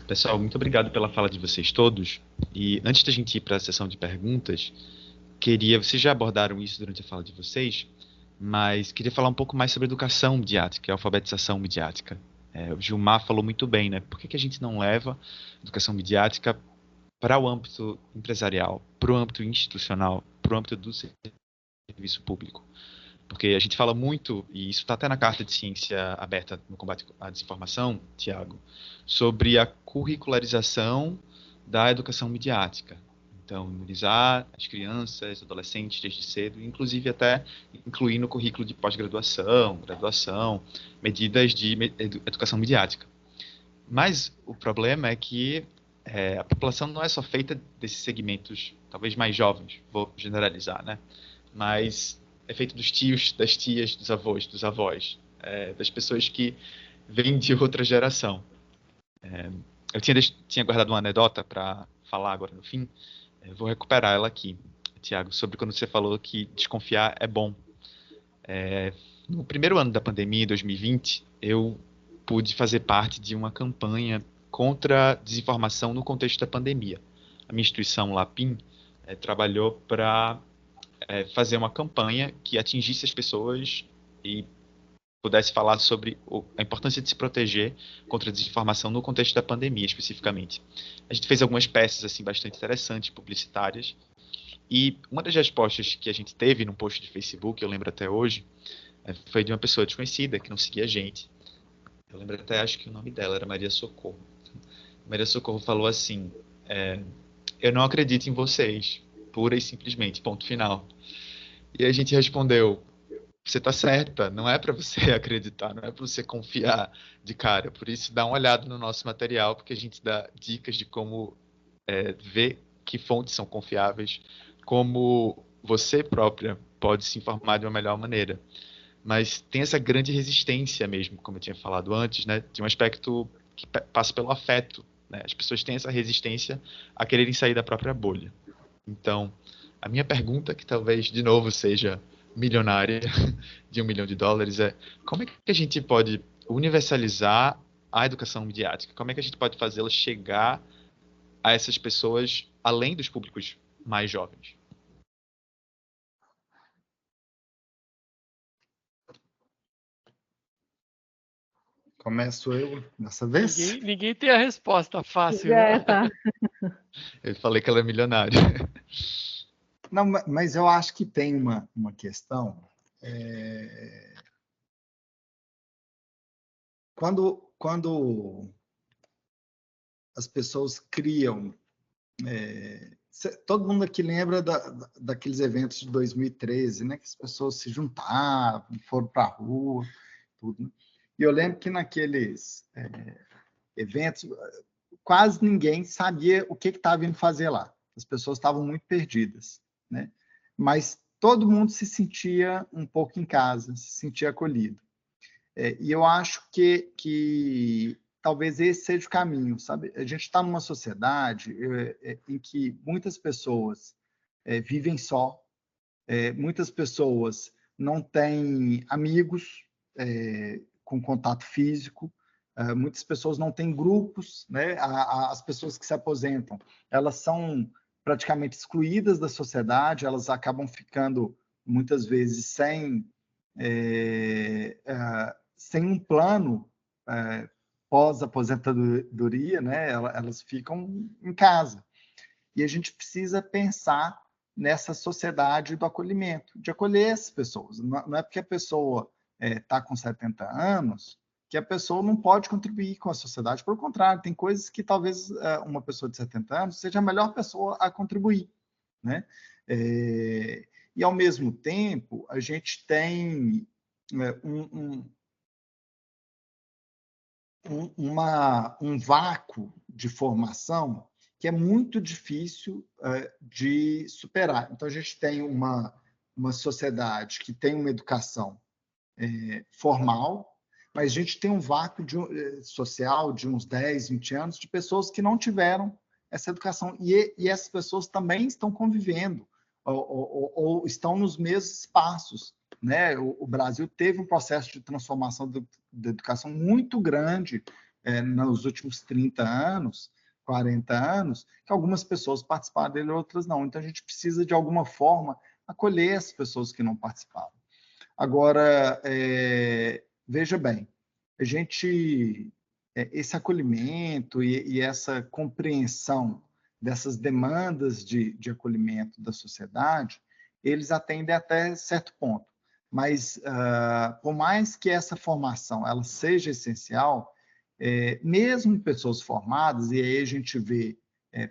Pessoal, muito obrigado pela fala de vocês todos. E antes da gente ir para a sessão de perguntas, vocês já abordaram isso durante a fala de vocês, mas queria falar um pouco mais sobre educação midiática e alfabetização midiática. O Gilmar falou muito bem, né? Por que a gente não leva educação midiática para o âmbito empresarial, para o âmbito institucional, para o âmbito do serviço público? Porque a gente fala muito, e isso está até na Carta de Ciência Aberta no Combate à Desinformação, Tiago, sobre a curricularização da educação midiática. Então, imunizar as crianças, adolescentes desde cedo, inclusive até incluir no currículo de pós-graduação, graduação, medidas de educação midiática. Mas o problema é que a população não é só feita desses segmentos, talvez mais jovens, vou generalizar, né? Mas é feito dos tios, das tias, dos avós, das pessoas que vêm de outra geração. Eu tinha guardado uma anedota para falar agora no fim, vou recuperar ela aqui, Tiago, sobre quando você falou que desconfiar é bom. No primeiro ano da pandemia, em 2020, eu pude fazer parte de uma campanha contra a desinformação no contexto da pandemia. A minha instituição, Lapin, trabalhou para fazer uma campanha que atingisse as pessoas e pudesse falar sobre a importância de se proteger contra a desinformação no contexto da pandemia, especificamente. A gente fez algumas peças assim bastante interessantes, publicitárias, e uma das respostas que a gente teve num post de Facebook, eu lembro até hoje, foi de uma pessoa desconhecida que não seguia a gente. Eu lembro até, acho que o nome dela era Maria Socorro. Maria Socorro falou assim: eu não acredito em vocês, pura e simplesmente, ponto final. E a gente respondeu: você está certa, não é para você acreditar, não é para você confiar de cara. Por isso, dá uma olhada no nosso material, porque a gente dá dicas de como ver que fontes são confiáveis, como você própria pode se informar de uma melhor maneira. Mas tem essa grande resistência mesmo, como eu tinha falado antes, né, de um aspecto que passa pelo afeto, né? As pessoas têm essa resistência a quererem sair da própria bolha. Então, a minha pergunta, que talvez de novo seja milionária, de $1 milhão, é como é que a gente pode universalizar a educação midiática? Como é que a gente pode fazê-la chegar a essas pessoas além dos públicos mais jovens? Começo eu dessa vez? Ninguém tem a resposta fácil, né? Tá. Eu falei que ela é milionária. Não, mas eu acho que tem uma questão. Quando as pessoas criam... todo mundo aqui lembra daqueles eventos de 2013, né? Que as pessoas se juntavam, foram para a rua, tudo, né? E eu lembro que naqueles eventos, quase ninguém sabia o que estava indo fazer lá. As pessoas estavam muito perdidas, né? Mas todo mundo se sentia um pouco em casa, se sentia acolhido. E eu acho que talvez esse seja o caminho, sabe? A gente está numa sociedade em que muitas pessoas vivem só, muitas pessoas não têm amigos com contato físico, muitas pessoas não têm grupos, né? As pessoas que se aposentam, elas são praticamente excluídas da sociedade, elas acabam ficando muitas vezes sem um plano pós-aposentadoria, né? Elas ficam em casa. E a gente precisa pensar nessa sociedade do acolhimento, de acolher essas pessoas. Não é porque a pessoa está com 70 anos que a pessoa não pode contribuir com a sociedade. Pelo contrário, tem coisas que talvez uma pessoa de 70 anos seja a melhor pessoa a contribuir, né? E, ao mesmo tempo, a gente tem um vácuo de formação que é muito difícil de superar. Então, a gente tem uma sociedade que tem uma educação formal, mas a gente tem um vácuo social de uns 10, 20 anos de pessoas que não tiveram essa educação. E essas pessoas também estão convivendo ou estão nos mesmos espaços, né? O Brasil teve um processo de transformação da educação muito grande nos últimos 30 anos, 40 anos, que algumas pessoas participaram dele, outras não. Então, a gente precisa, de alguma forma, acolher as pessoas que não participaram. Agora, veja bem, a gente, esse acolhimento e essa compreensão dessas demandas de acolhimento da sociedade, eles atendem até certo ponto. Mas, por mais que essa formação ela seja essencial, mesmo pessoas formadas, e aí a gente vê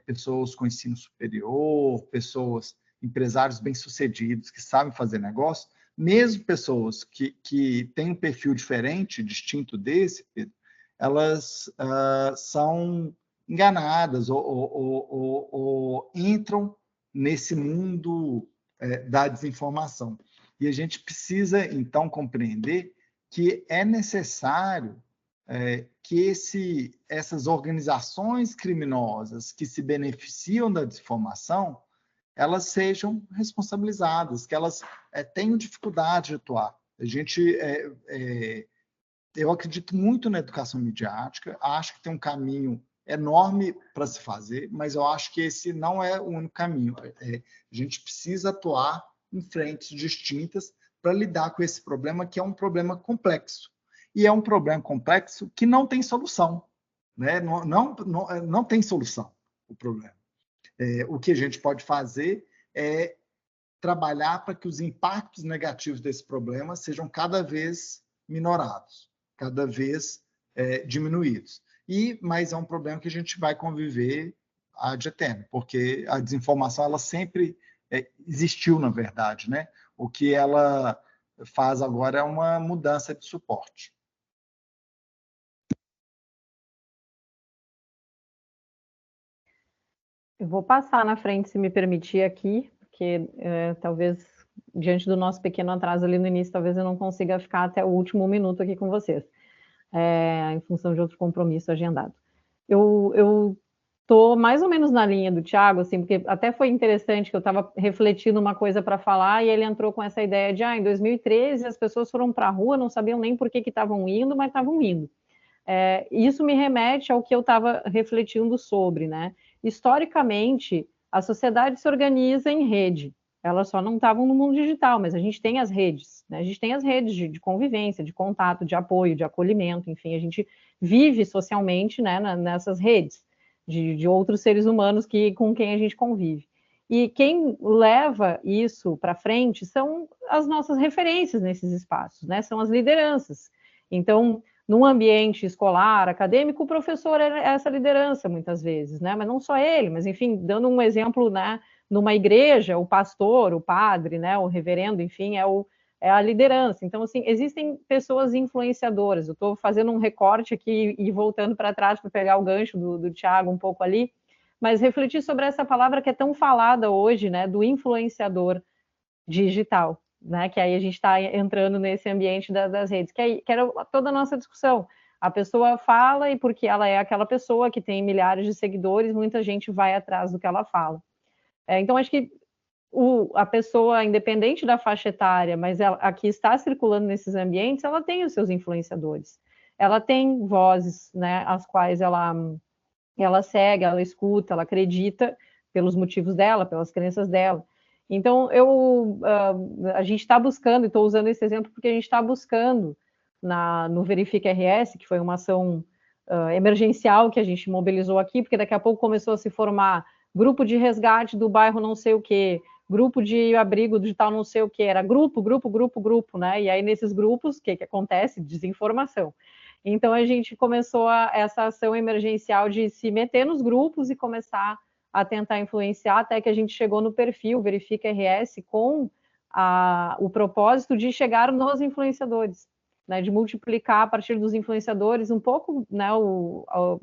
pessoas com ensino superior, pessoas, empresários bem-sucedidos que sabem fazer negócio, mesmo pessoas que têm um perfil diferente, distinto desse, Pedro, elas são enganadas ou entram nesse mundo da desinformação. E a gente precisa, então, compreender que é necessário que essas organizações criminosas que se beneficiam da desinformação, elas sejam responsabilizadas, que elas tenham dificuldade de atuar. Eu acredito muito na educação midiática, acho que tem um caminho enorme para se fazer, mas eu acho que esse não é o único caminho. A gente precisa atuar em frentes distintas para lidar com esse problema, que é um problema complexo. E é um problema complexo que não tem solução. Né? Não tem solução o problema. O que a gente pode fazer é trabalhar para que os impactos negativos desse problema sejam cada vez minorados, cada vez diminuídos. Mas é um problema que a gente vai conviver ad eterno, porque a desinformação ela sempre existiu, na verdade, né? O que ela faz agora é uma mudança de suporte. Eu vou passar na frente, se me permitir, aqui, porque talvez, diante do nosso pequeno atraso ali no início, talvez eu não consiga ficar até o último minuto aqui com vocês, em função de outro compromisso agendado. Eu estou mais ou menos na linha do Thiago, assim, porque até foi interessante que eu estava refletindo uma coisa para falar e ele entrou com essa ideia de, em 2013 as pessoas foram para a rua, não sabiam nem por que estavam indo, mas estavam indo. Isso me remete ao que eu estava refletindo sobre, né? Historicamente, a sociedade se organiza em rede. Elas só não estavam no mundo digital, mas a gente tem as redes, né? A gente tem as redes de convivência, de contato, de apoio, de acolhimento, enfim, a gente vive socialmente, né, nessas redes de outros seres humanos com quem a gente convive. E quem leva isso para frente são as nossas referências nesses espaços, né? São as lideranças. Então, num ambiente escolar, acadêmico, o professor é essa liderança, muitas vezes, né? Mas não só ele, mas, enfim, dando um exemplo, né? Numa igreja, o pastor, o padre, né? O reverendo, enfim, é a liderança. Então, assim, existem pessoas influenciadoras. Eu estou fazendo um recorte aqui e voltando para trás para pegar o gancho do Thiago um pouco ali, mas refletir sobre essa palavra que é tão falada hoje, né? Do influenciador digital. Né, que aí a gente está entrando nesse ambiente das redes, que era toda a nossa discussão. A pessoa fala e porque ela é aquela pessoa que tem milhares de seguidores, muita gente vai atrás do que ela fala. Então, acho que a pessoa, independente da faixa etária, mas a que está circulando nesses ambientes, ela tem os seus influenciadores. Ela tem vozes, né, as quais ela segue, ela escuta, ela acredita pelos motivos dela, pelas crenças dela. Então, a gente está buscando, e estou usando esse exemplo porque a gente está buscando no Verifica RS, que foi uma ação emergencial que a gente mobilizou aqui, porque daqui a pouco começou a se formar grupo de resgate do bairro não sei o quê, grupo de abrigo digital não sei o quê, era grupo, né? E aí nesses grupos, o que acontece? Desinformação. Então a gente começou essa ação emergencial de se meter nos grupos e começar a tentar influenciar, até que a gente chegou no perfil Verifica RS com o propósito de chegar nos influenciadores, né, de multiplicar a partir dos influenciadores um pouco, né,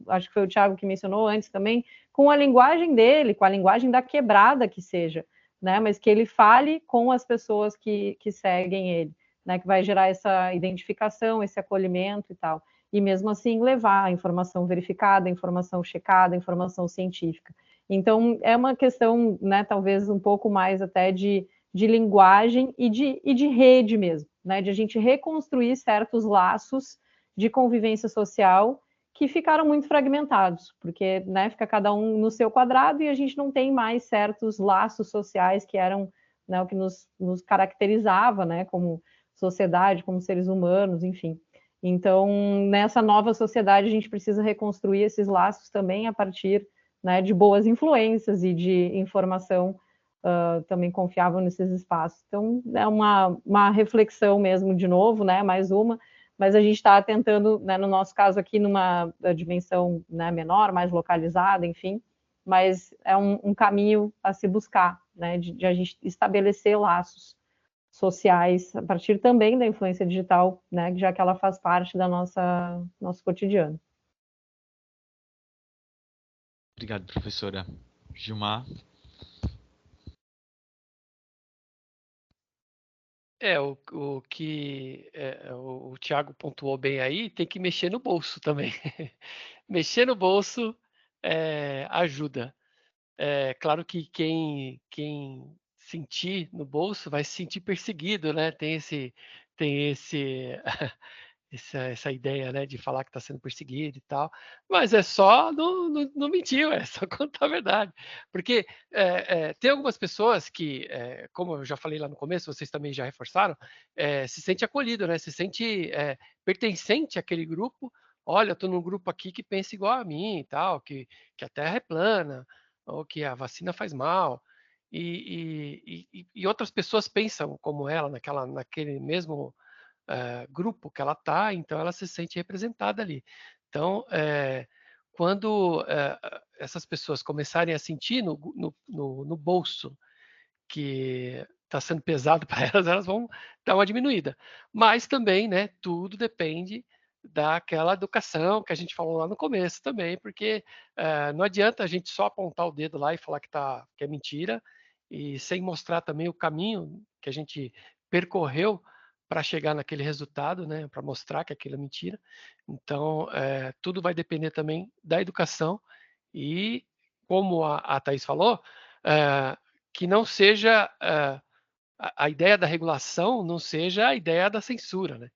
acho que foi o Thiago que mencionou antes também, com a linguagem dele, com a linguagem da quebrada que seja, né, mas que ele fale com as pessoas que seguem ele, né, que vai gerar essa identificação, esse acolhimento e tal. E mesmo assim levar a informação verificada, a informação checada, a informação científica. Então, é uma questão, né, talvez um pouco mais até de linguagem e de rede mesmo, né, de a gente reconstruir certos laços de convivência social que ficaram muito fragmentados, porque, né, fica cada um no seu quadrado e a gente não tem mais certos laços sociais que eram, né, o que nos caracterizava, né, como sociedade, como seres humanos, enfim. Então, nessa nova sociedade, a gente precisa reconstruir esses laços também a partir, né, de boas influências e de informação também confiável nesses espaços. Então, é uma reflexão mesmo, de novo, né, mais uma, mas a gente está tentando, né, no nosso caso aqui, numa dimensão, né, menor, mais localizada, enfim, mas é um caminho a se buscar, né, de a gente estabelecer laços sociais a partir também da influência digital, né, já que ela faz parte da nosso cotidiano. Obrigado, professora. Gilmar. O que o Thiago pontuou bem aí, tem que mexer no bolso também. Mexer no bolso ajuda. É claro que quem sentir no bolso vai se sentir perseguido, né? Tem essa ideia, né, de falar que está sendo perseguido e tal, mas é só não mentir, é só contar a verdade. Porque tem algumas pessoas que, como eu já falei lá no começo, vocês também já reforçaram, se sente acolhido, né? Se sente pertencente àquele grupo. Olha, eu estou num grupo aqui que pensa igual a mim e tal, que a Terra é plana, ou que a vacina faz mal. E outras pessoas pensam como ela, naquele mesmo grupo que ela está, então ela se sente representada ali. Então, quando essas pessoas começarem a sentir no bolso que está sendo pesado para elas vão dar uma diminuída. Mas também, né, tudo depende daquela educação que a gente falou lá no começo também, porque não adianta a gente só apontar o dedo lá e falar que é mentira, e sem mostrar também o caminho que a gente percorreu para chegar naquele resultado, né, para mostrar que aquilo é mentira. Então, tudo vai depender também da educação e, como a Thaís falou, que não seja a ideia da regulação não seja a ideia da censura, né?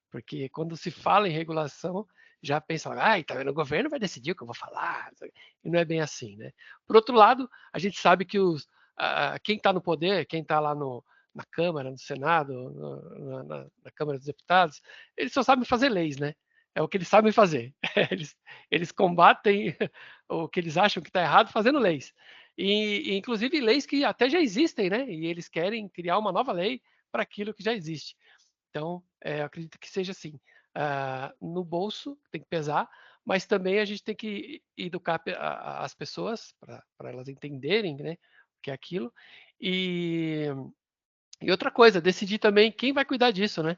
Porque quando se fala em regulação, já pensa, tá vendo, o governo vai decidir o que eu vou falar, e não é bem assim, né? Por outro lado, a gente sabe que quem está no poder, quem está lá na Câmara, no Senado, na Câmara dos Deputados, eles só sabem fazer leis, né? É o que eles sabem fazer. Eles combatem o que eles acham que está errado fazendo leis. E, inclusive, leis que até já existem, né? E eles querem criar uma nova lei para aquilo que já existe. Então, eu acredito que seja assim. No bolso tem que pesar, mas também a gente tem que educar as pessoas para elas entenderem, né, o que é aquilo. E outra coisa, decidir também quem vai cuidar disso, né?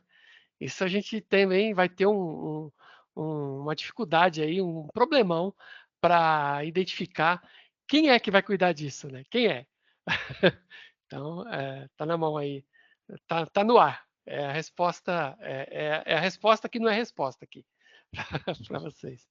Isso a gente também vai ter uma dificuldade aí, um problemão para identificar quem é que vai cuidar disso, né? Quem é? Então, tá na mão aí, tá no ar. É a resposta, é a resposta que não é resposta aqui para vocês.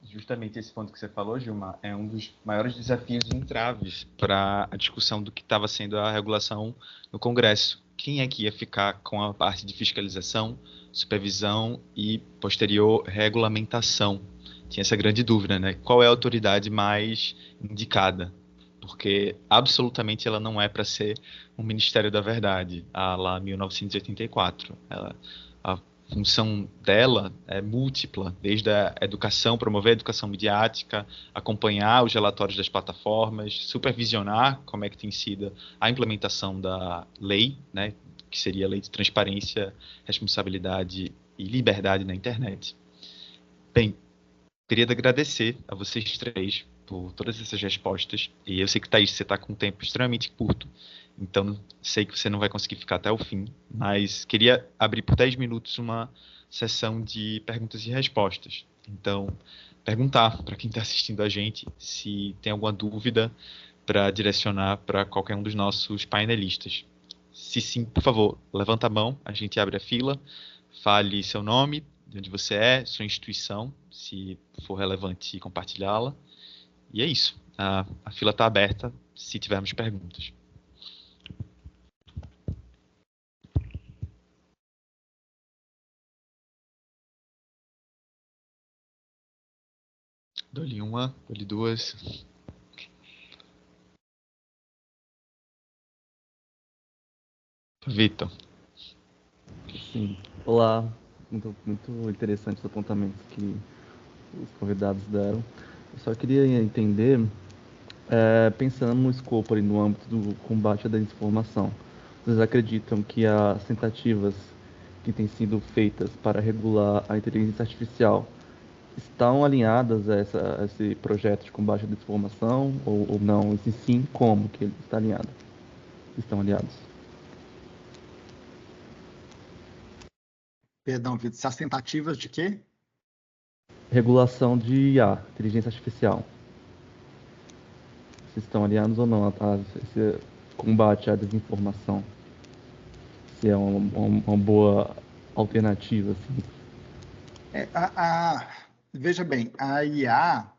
Justamente esse ponto que você falou, Gilmar, é um dos maiores desafios e entraves para a discussão do que estava sendo a regulação no Congresso. Quem é que ia ficar com a parte de fiscalização, supervisão e posterior regulamentação? Tinha essa grande dúvida, né? Qual é a autoridade mais indicada? Porque absolutamente ela não é para ser um Ministério da Verdade, lá 1984. A função dela é múltipla, desde a educação, promover a educação midiática, acompanhar os relatórios das plataformas, supervisionar como é que tem sido a implementação da lei, né, que seria a lei de transparência, responsabilidade e liberdade na internet. Bem, queria agradecer a vocês três por todas essas respostas, e eu sei que, Thaís, você está com um tempo extremamente curto, então sei que você não vai conseguir ficar até o fim, mas queria abrir por 10 minutos uma sessão de perguntas e respostas. Então, perguntar para quem está assistindo a gente se tem alguma dúvida para direcionar para qualquer um dos nossos painelistas. Se sim, por favor, levanta a mão, a gente abre a fila, fale seu nome, de onde você é, sua instituição, se for relevante compartilhá-la. E é isso. A fila está aberta se tivermos perguntas. Dou-lhe uma, dou-lhe duas. Vitor. Sim. Olá. Muito, muito interessante os apontamentos que os convidados deram. Eu só queria entender, pensando no escopo ali, no âmbito do combate à desinformação, vocês acreditam que as tentativas que têm sido feitas para regular a inteligência artificial estão alinhadas a esse projeto de combate à desinformação ou não? E se sim, como que ele está alinhado? Estão aliados? Perdão, Vitor, se as tentativas de quê? Regulação de IA, inteligência artificial. Se estão aliados ou não a esse combate à desinformação? Se é uma boa alternativa, assim. Veja bem, a IA...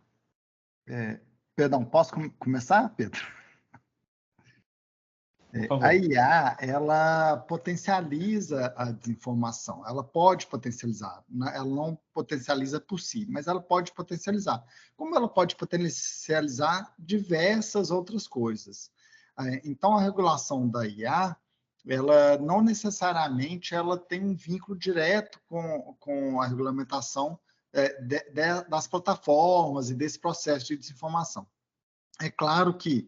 perdão, posso começar, Pedro? Por favor. A IA, ela potencializa a desinformação, ela pode potencializar, ela não potencializa por si, mas ela pode potencializar. Como ela pode potencializar diversas outras coisas. Então, a regulação da IA, ela não necessariamente ela tem um vínculo direto com a regulamentação das plataformas e desse processo de desinformação. É claro que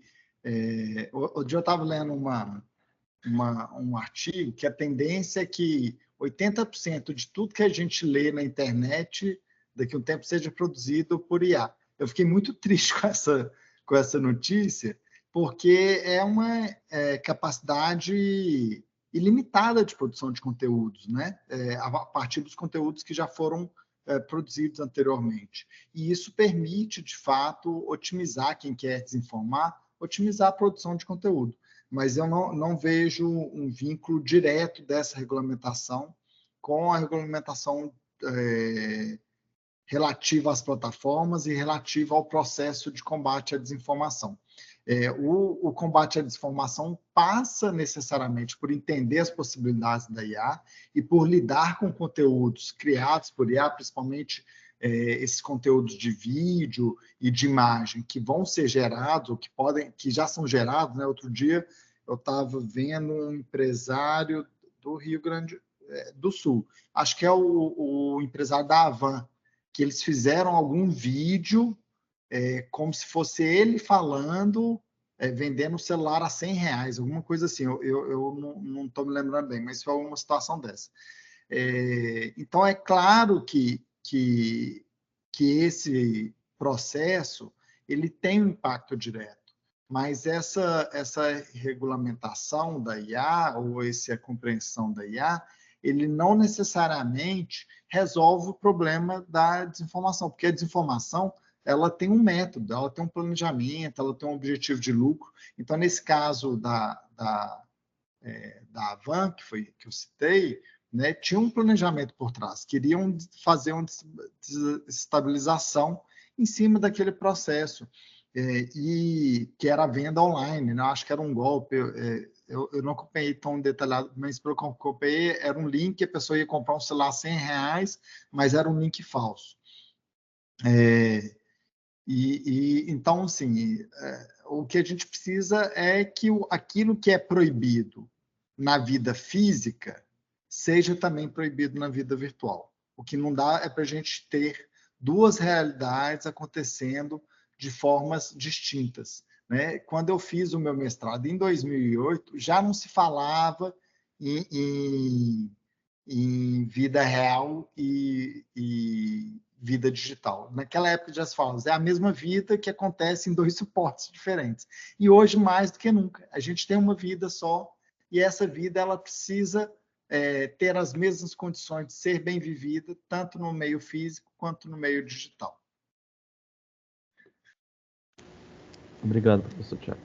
o dia eu estava lendo um artigo que a tendência é que 80% de tudo que a gente lê na internet daqui a um tempo seja produzido por IA. Eu fiquei muito triste com essa notícia, porque é uma capacidade ilimitada de produção de conteúdos, né? A partir dos conteúdos que já foram produzidos anteriormente. E isso permite, de fato, otimizar quem quer desinformar, otimizar a produção de conteúdo. Mas eu não vejo um vínculo direto dessa regulamentação com a regulamentação relativa às plataformas e relativa ao processo de combate à desinformação. O combate à desinformação passa necessariamente por entender as possibilidades da IA e por lidar com conteúdos criados por IA, principalmente esses conteúdos de vídeo e de imagem que vão ser gerados, ou que já são gerados, né? Outro dia eu estava vendo um empresário do Rio Grande do Sul, acho que é o empresário da Avan, que eles fizeram algum vídeo como se fosse ele falando, vendendo o celular a R$100, alguma coisa assim. Eu não estou me lembrando bem, mas foi uma situação dessa. Então, é claro que esse processo ele tem um impacto direto, mas essa regulamentação da IA, ou essa compreensão da IA, ele não necessariamente resolve o problema da desinformação, porque a desinformação ela tem um método, ela tem um planejamento, ela tem um objetivo de lucro. Então, nesse caso da Avan, que eu citei, né, tinha um planejamento por trás, queriam fazer uma desestabilização em cima daquele processo, e que era a venda online, né? Acho que era um golpe, eu não acompanhei tão detalhado, mas pelo que eu acompanhei, era um link, a pessoa ia comprar um celular R$100, mas era um link falso. Então, assim, o que a gente precisa é que aquilo que é proibido na vida física seja também proibido na vida virtual. O que não dá é para a gente ter duas realidades acontecendo de formas distintas, né? Quando eu fiz o meu mestrado em 2008, já não se falava em vida real e vida digital. Naquela época já se falava, é a mesma vida que acontece em dois suportes diferentes. E hoje, mais do que nunca, a gente tem uma vida só, e essa vida ela precisa ter as mesmas condições de ser bem vivida, tanto no meio físico quanto no meio digital. Obrigado, professor Thiago.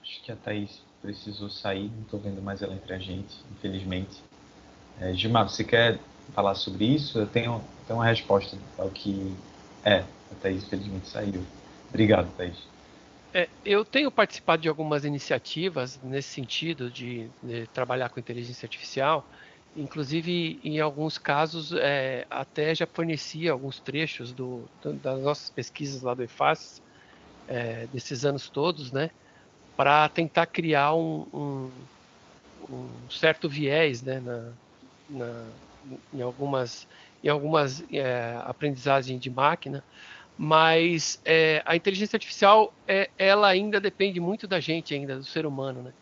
Acho que a Thaís precisou sair, não estou vendo mais ela entre a gente, infelizmente. Gilmar, você quer falar sobre isso? Eu tenho uma resposta ao que a Thaís infelizmente saiu. Obrigado, Thaís. Eu tenho participado de algumas iniciativas nesse sentido de trabalhar com inteligência artificial, inclusive em alguns casos até já fornecia alguns trechos das nossas pesquisas lá do EFAS, desses anos todos, né, para tentar criar um certo viés, né, em algumas aprendizagens de máquina. Mas a inteligência artificial ela ainda depende muito da gente, ainda do ser humano, né?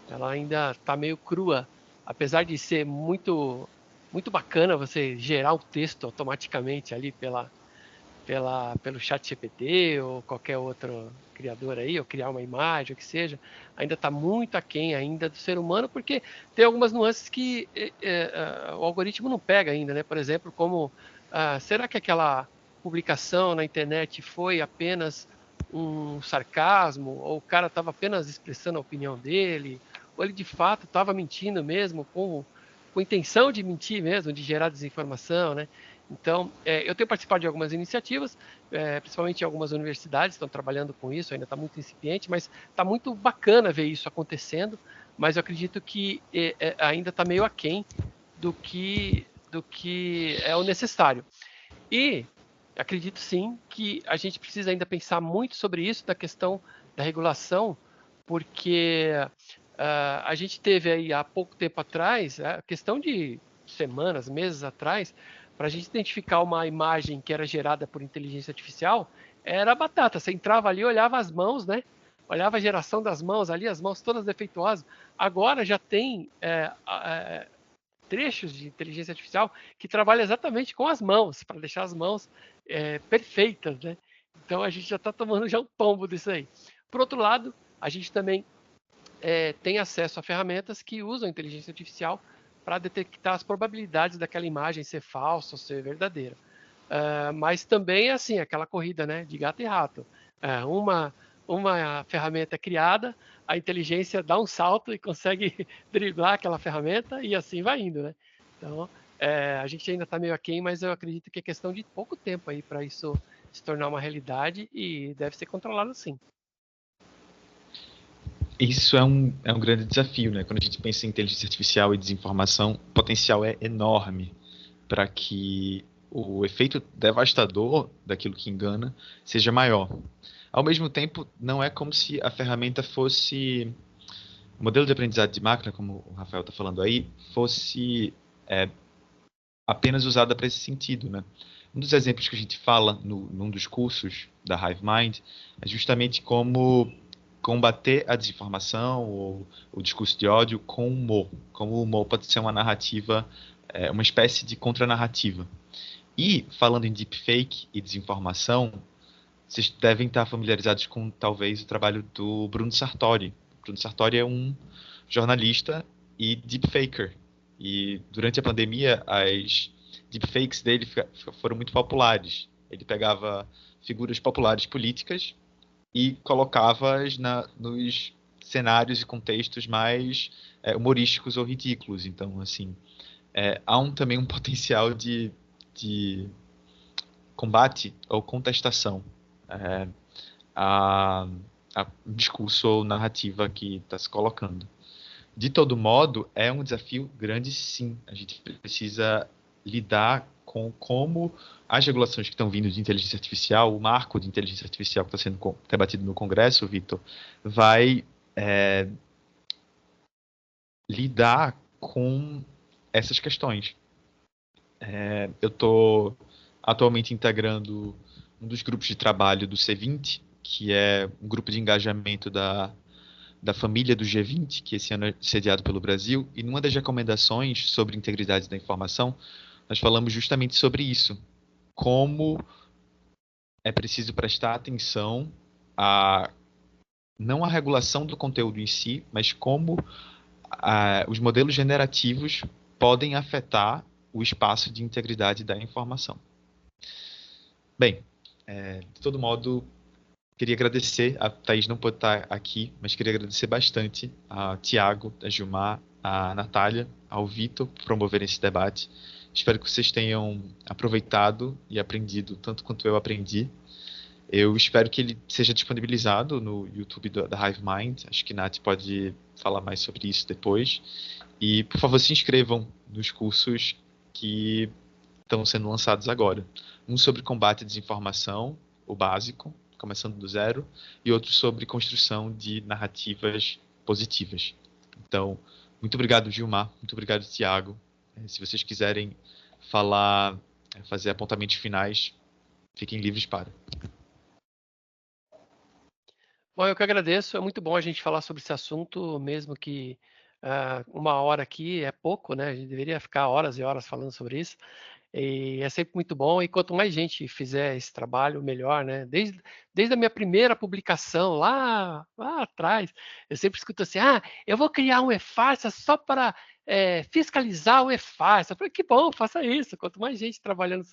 Ela ainda está meio crua, apesar de ser muito muito bacana você gerar o texto automaticamente ali pelo chat GPT ou qualquer outro criador aí, ou criar uma imagem, o que seja, ainda está muito aquém ainda do ser humano, porque tem algumas nuances que o algoritmo não pega ainda, né? Por exemplo, como será que aquela publicação na internet foi apenas um sarcasmo, ou o cara estava apenas expressando a opinião dele, ou ele de fato estava mentindo mesmo, com intenção de mentir mesmo, de gerar desinformação, né? Então, eu tenho participado de algumas iniciativas, principalmente em algumas universidades estão trabalhando com isso, ainda está muito incipiente, mas está muito bacana ver isso acontecendo, mas eu acredito que ainda está meio aquém do que é o necessário. E acredito sim que a gente precisa ainda pensar muito sobre isso, da questão da regulação, porque a gente teve aí há pouco tempo atrás, a questão de semanas, meses atrás, para a gente identificar uma imagem que era gerada por inteligência artificial, era batata. Você entrava ali, olhava as mãos, né? Olhava a geração das mãos ali, as mãos todas defeituosas. Agora já tem trechos de inteligência artificial que trabalha exatamente com as mãos, para deixar as mãos perfeitas, né? Então a gente já está tomando já um tombo disso aí. Por outro lado, a gente também tem acesso a ferramentas que usam inteligência artificial para detectar as probabilidades daquela imagem ser falsa ou ser verdadeira. Mas também é assim, aquela corrida, né, de gato e rato. Uma ferramenta é criada, a inteligência dá um salto e consegue driblar aquela ferramenta e assim vai indo, né? Então, a gente ainda está meio aquém, mas eu acredito que é questão de pouco tempo aí para isso se tornar uma realidade e deve ser controlado sim. Isso é um grande desafio, né? Quando a gente pensa em inteligência artificial e desinformação, o potencial é enorme para que o efeito devastador daquilo que engana seja maior. Ao mesmo tempo, não é como se a ferramenta fosse... O modelo de aprendizado de máquina, como o Rafael está falando aí, fosse apenas usada para esse sentido, né? Um dos exemplos que a gente fala num dos cursos da HiveMind é justamente como combater a desinformação ou o discurso de ódio com humor. Como o humor pode ser uma narrativa, uma espécie de contranarrativa. E, falando em deepfake e desinformação, vocês devem estar familiarizados com, talvez, o trabalho do Bruno Sartori. O Bruno Sartori é um jornalista e deepfaker. E, durante a pandemia, as deepfakes dele foram muito populares. Ele pegava figuras populares políticas e colocava-as nos cenários e contextos mais humorísticos ou ridículos. Então, assim, há também um potencial de combate ou contestação a discurso ou narrativa que está se colocando. De todo modo, é um desafio grande, sim. A gente precisa lidar com como as regulações que estão vindo de inteligência artificial, o marco de inteligência artificial que está sendo debatido no Congresso, Vitor, vai lidar com essas questões. Eu estou atualmente integrando um dos grupos de trabalho do C20, que é um grupo de engajamento da família do G20, que esse ano é sediado pelo Brasil, e numa das recomendações sobre integridade da informação, nós falamos justamente sobre isso, como é preciso prestar atenção não à regulação do conteúdo em si, mas como os modelos generativos podem afetar o espaço de integridade da informação. Bem, de todo modo, queria agradecer, a Thaís não pôde estar aqui, mas queria agradecer bastante a Tiago, a Gilmar, a Natália, ao Vitor por promoverem esse debate. Espero que vocês tenham aproveitado e aprendido tanto quanto eu aprendi. Eu espero que ele seja disponibilizado no YouTube da HiveMind. Acho que Nath pode falar mais sobre isso depois. E, por favor, se inscrevam nos cursos que estão sendo lançados agora. Um sobre combate à desinformação, o básico, começando do zero, e outro sobre construção de narrativas positivas. Então, muito obrigado, Gilmar. Muito obrigado, Tiago. Se vocês quiserem falar, fazer apontamentos finais, fiquem livres para. Bom, eu que agradeço. É muito bom a gente falar sobre esse assunto, mesmo que uma hora aqui é pouco, né? A gente deveria ficar horas e horas falando sobre isso. E é sempre muito bom. E quanto mais gente fizer esse trabalho, melhor, né? Desde a minha primeira publicação lá atrás, eu sempre escuto assim: eu vou criar um e-farsa só para fiscalizar o e-farsa. Eu falei, que bom, faça isso. Quanto mais gente trabalhando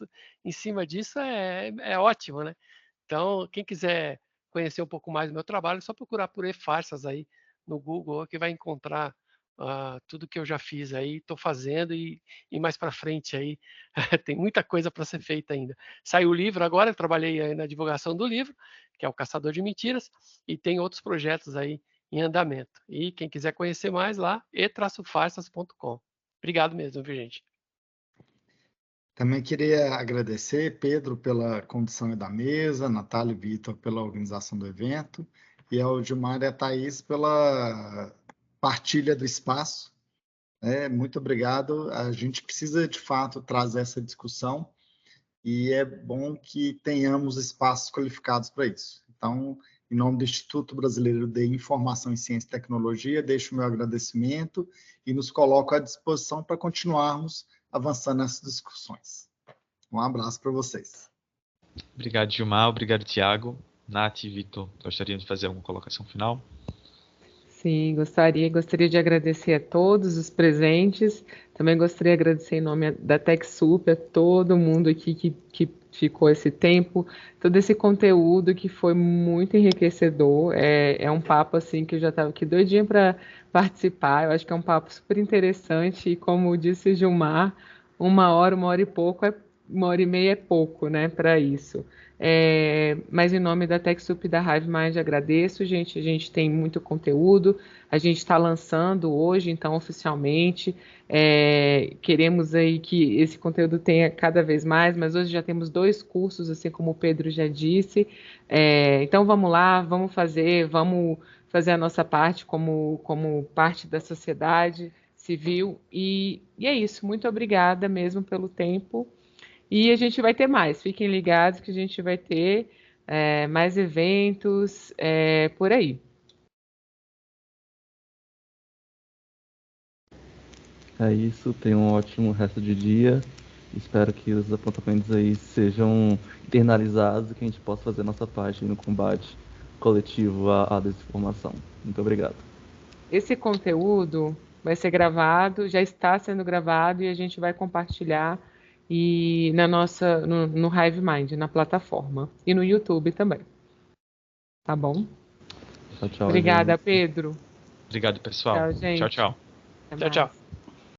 em cima disso, é ótimo, né? Então, quem quiser conhecer um pouco mais do meu trabalho, é só procurar por eFarsas aí no Google, que vai encontrar tudo que eu já fiz aí, estou fazendo e mais para frente aí tem muita coisa para ser feita ainda. Saiu o livro agora, eu trabalhei aí na divulgação do livro, que é o Caçador de Mentiras, e tem outros projetos aí em andamento. E quem quiser conhecer mais lá, e-farsas.com. Obrigado mesmo, viu, gente? Também queria agradecer, Pedro, pela condução da mesa, Natália e Vitor pela organização do evento, e ao Gilmar e a Thaís pela partilha do espaço. Muito obrigado. A gente precisa, de fato, trazer essa discussão e é bom que tenhamos espaços qualificados para isso. Então, em nome do Instituto Brasileiro de Informação em Ciência e Tecnologia, deixo o meu agradecimento e nos coloco à disposição para continuarmos avançando nessas discussões. Um abraço para vocês. Obrigado, Gilmar. Obrigado, Tiago. Nath e Vitor, gostariam de fazer alguma colocação final? Sim, gostaria de agradecer a todos os presentes. Também gostaria de agradecer em nome da TechSoup a todo mundo aqui que ficou esse tempo, todo esse conteúdo que foi muito enriquecedor. É um papo assim que eu já estava aqui doidinha para participar. Eu acho que é um papo super interessante e, como disse Gilmar, 1 hora e pouco, 1 hora e meia é pouco, né, para isso. Mas em nome da TechSoup e da HiveMind agradeço, gente. A gente tem muito conteúdo, a gente está lançando hoje, então, oficialmente. Queremos aí que esse conteúdo tenha cada vez mais, mas hoje já temos 2 cursos, assim como o Pedro já disse. Então vamos lá, vamos fazer a nossa parte como parte da sociedade civil. E é isso, muito obrigada mesmo pelo tempo. E a gente vai ter mais, fiquem ligados que a gente vai ter mais eventos por aí. É isso, tenham um ótimo resto de dia. Espero que os apontamentos aí sejam internalizados e que a gente possa fazer nossa parte no combate coletivo à desinformação. Muito obrigado. Esse conteúdo vai ser gravado, já está sendo gravado e a gente vai compartilhar no HiveMind, na plataforma, e no YouTube também. Tá bom? Tchau, tchau, Obrigada, gente. Pedro. Obrigado, pessoal. Tchau, gente. Tchau, tchau. Até Tchau, mais. tchau.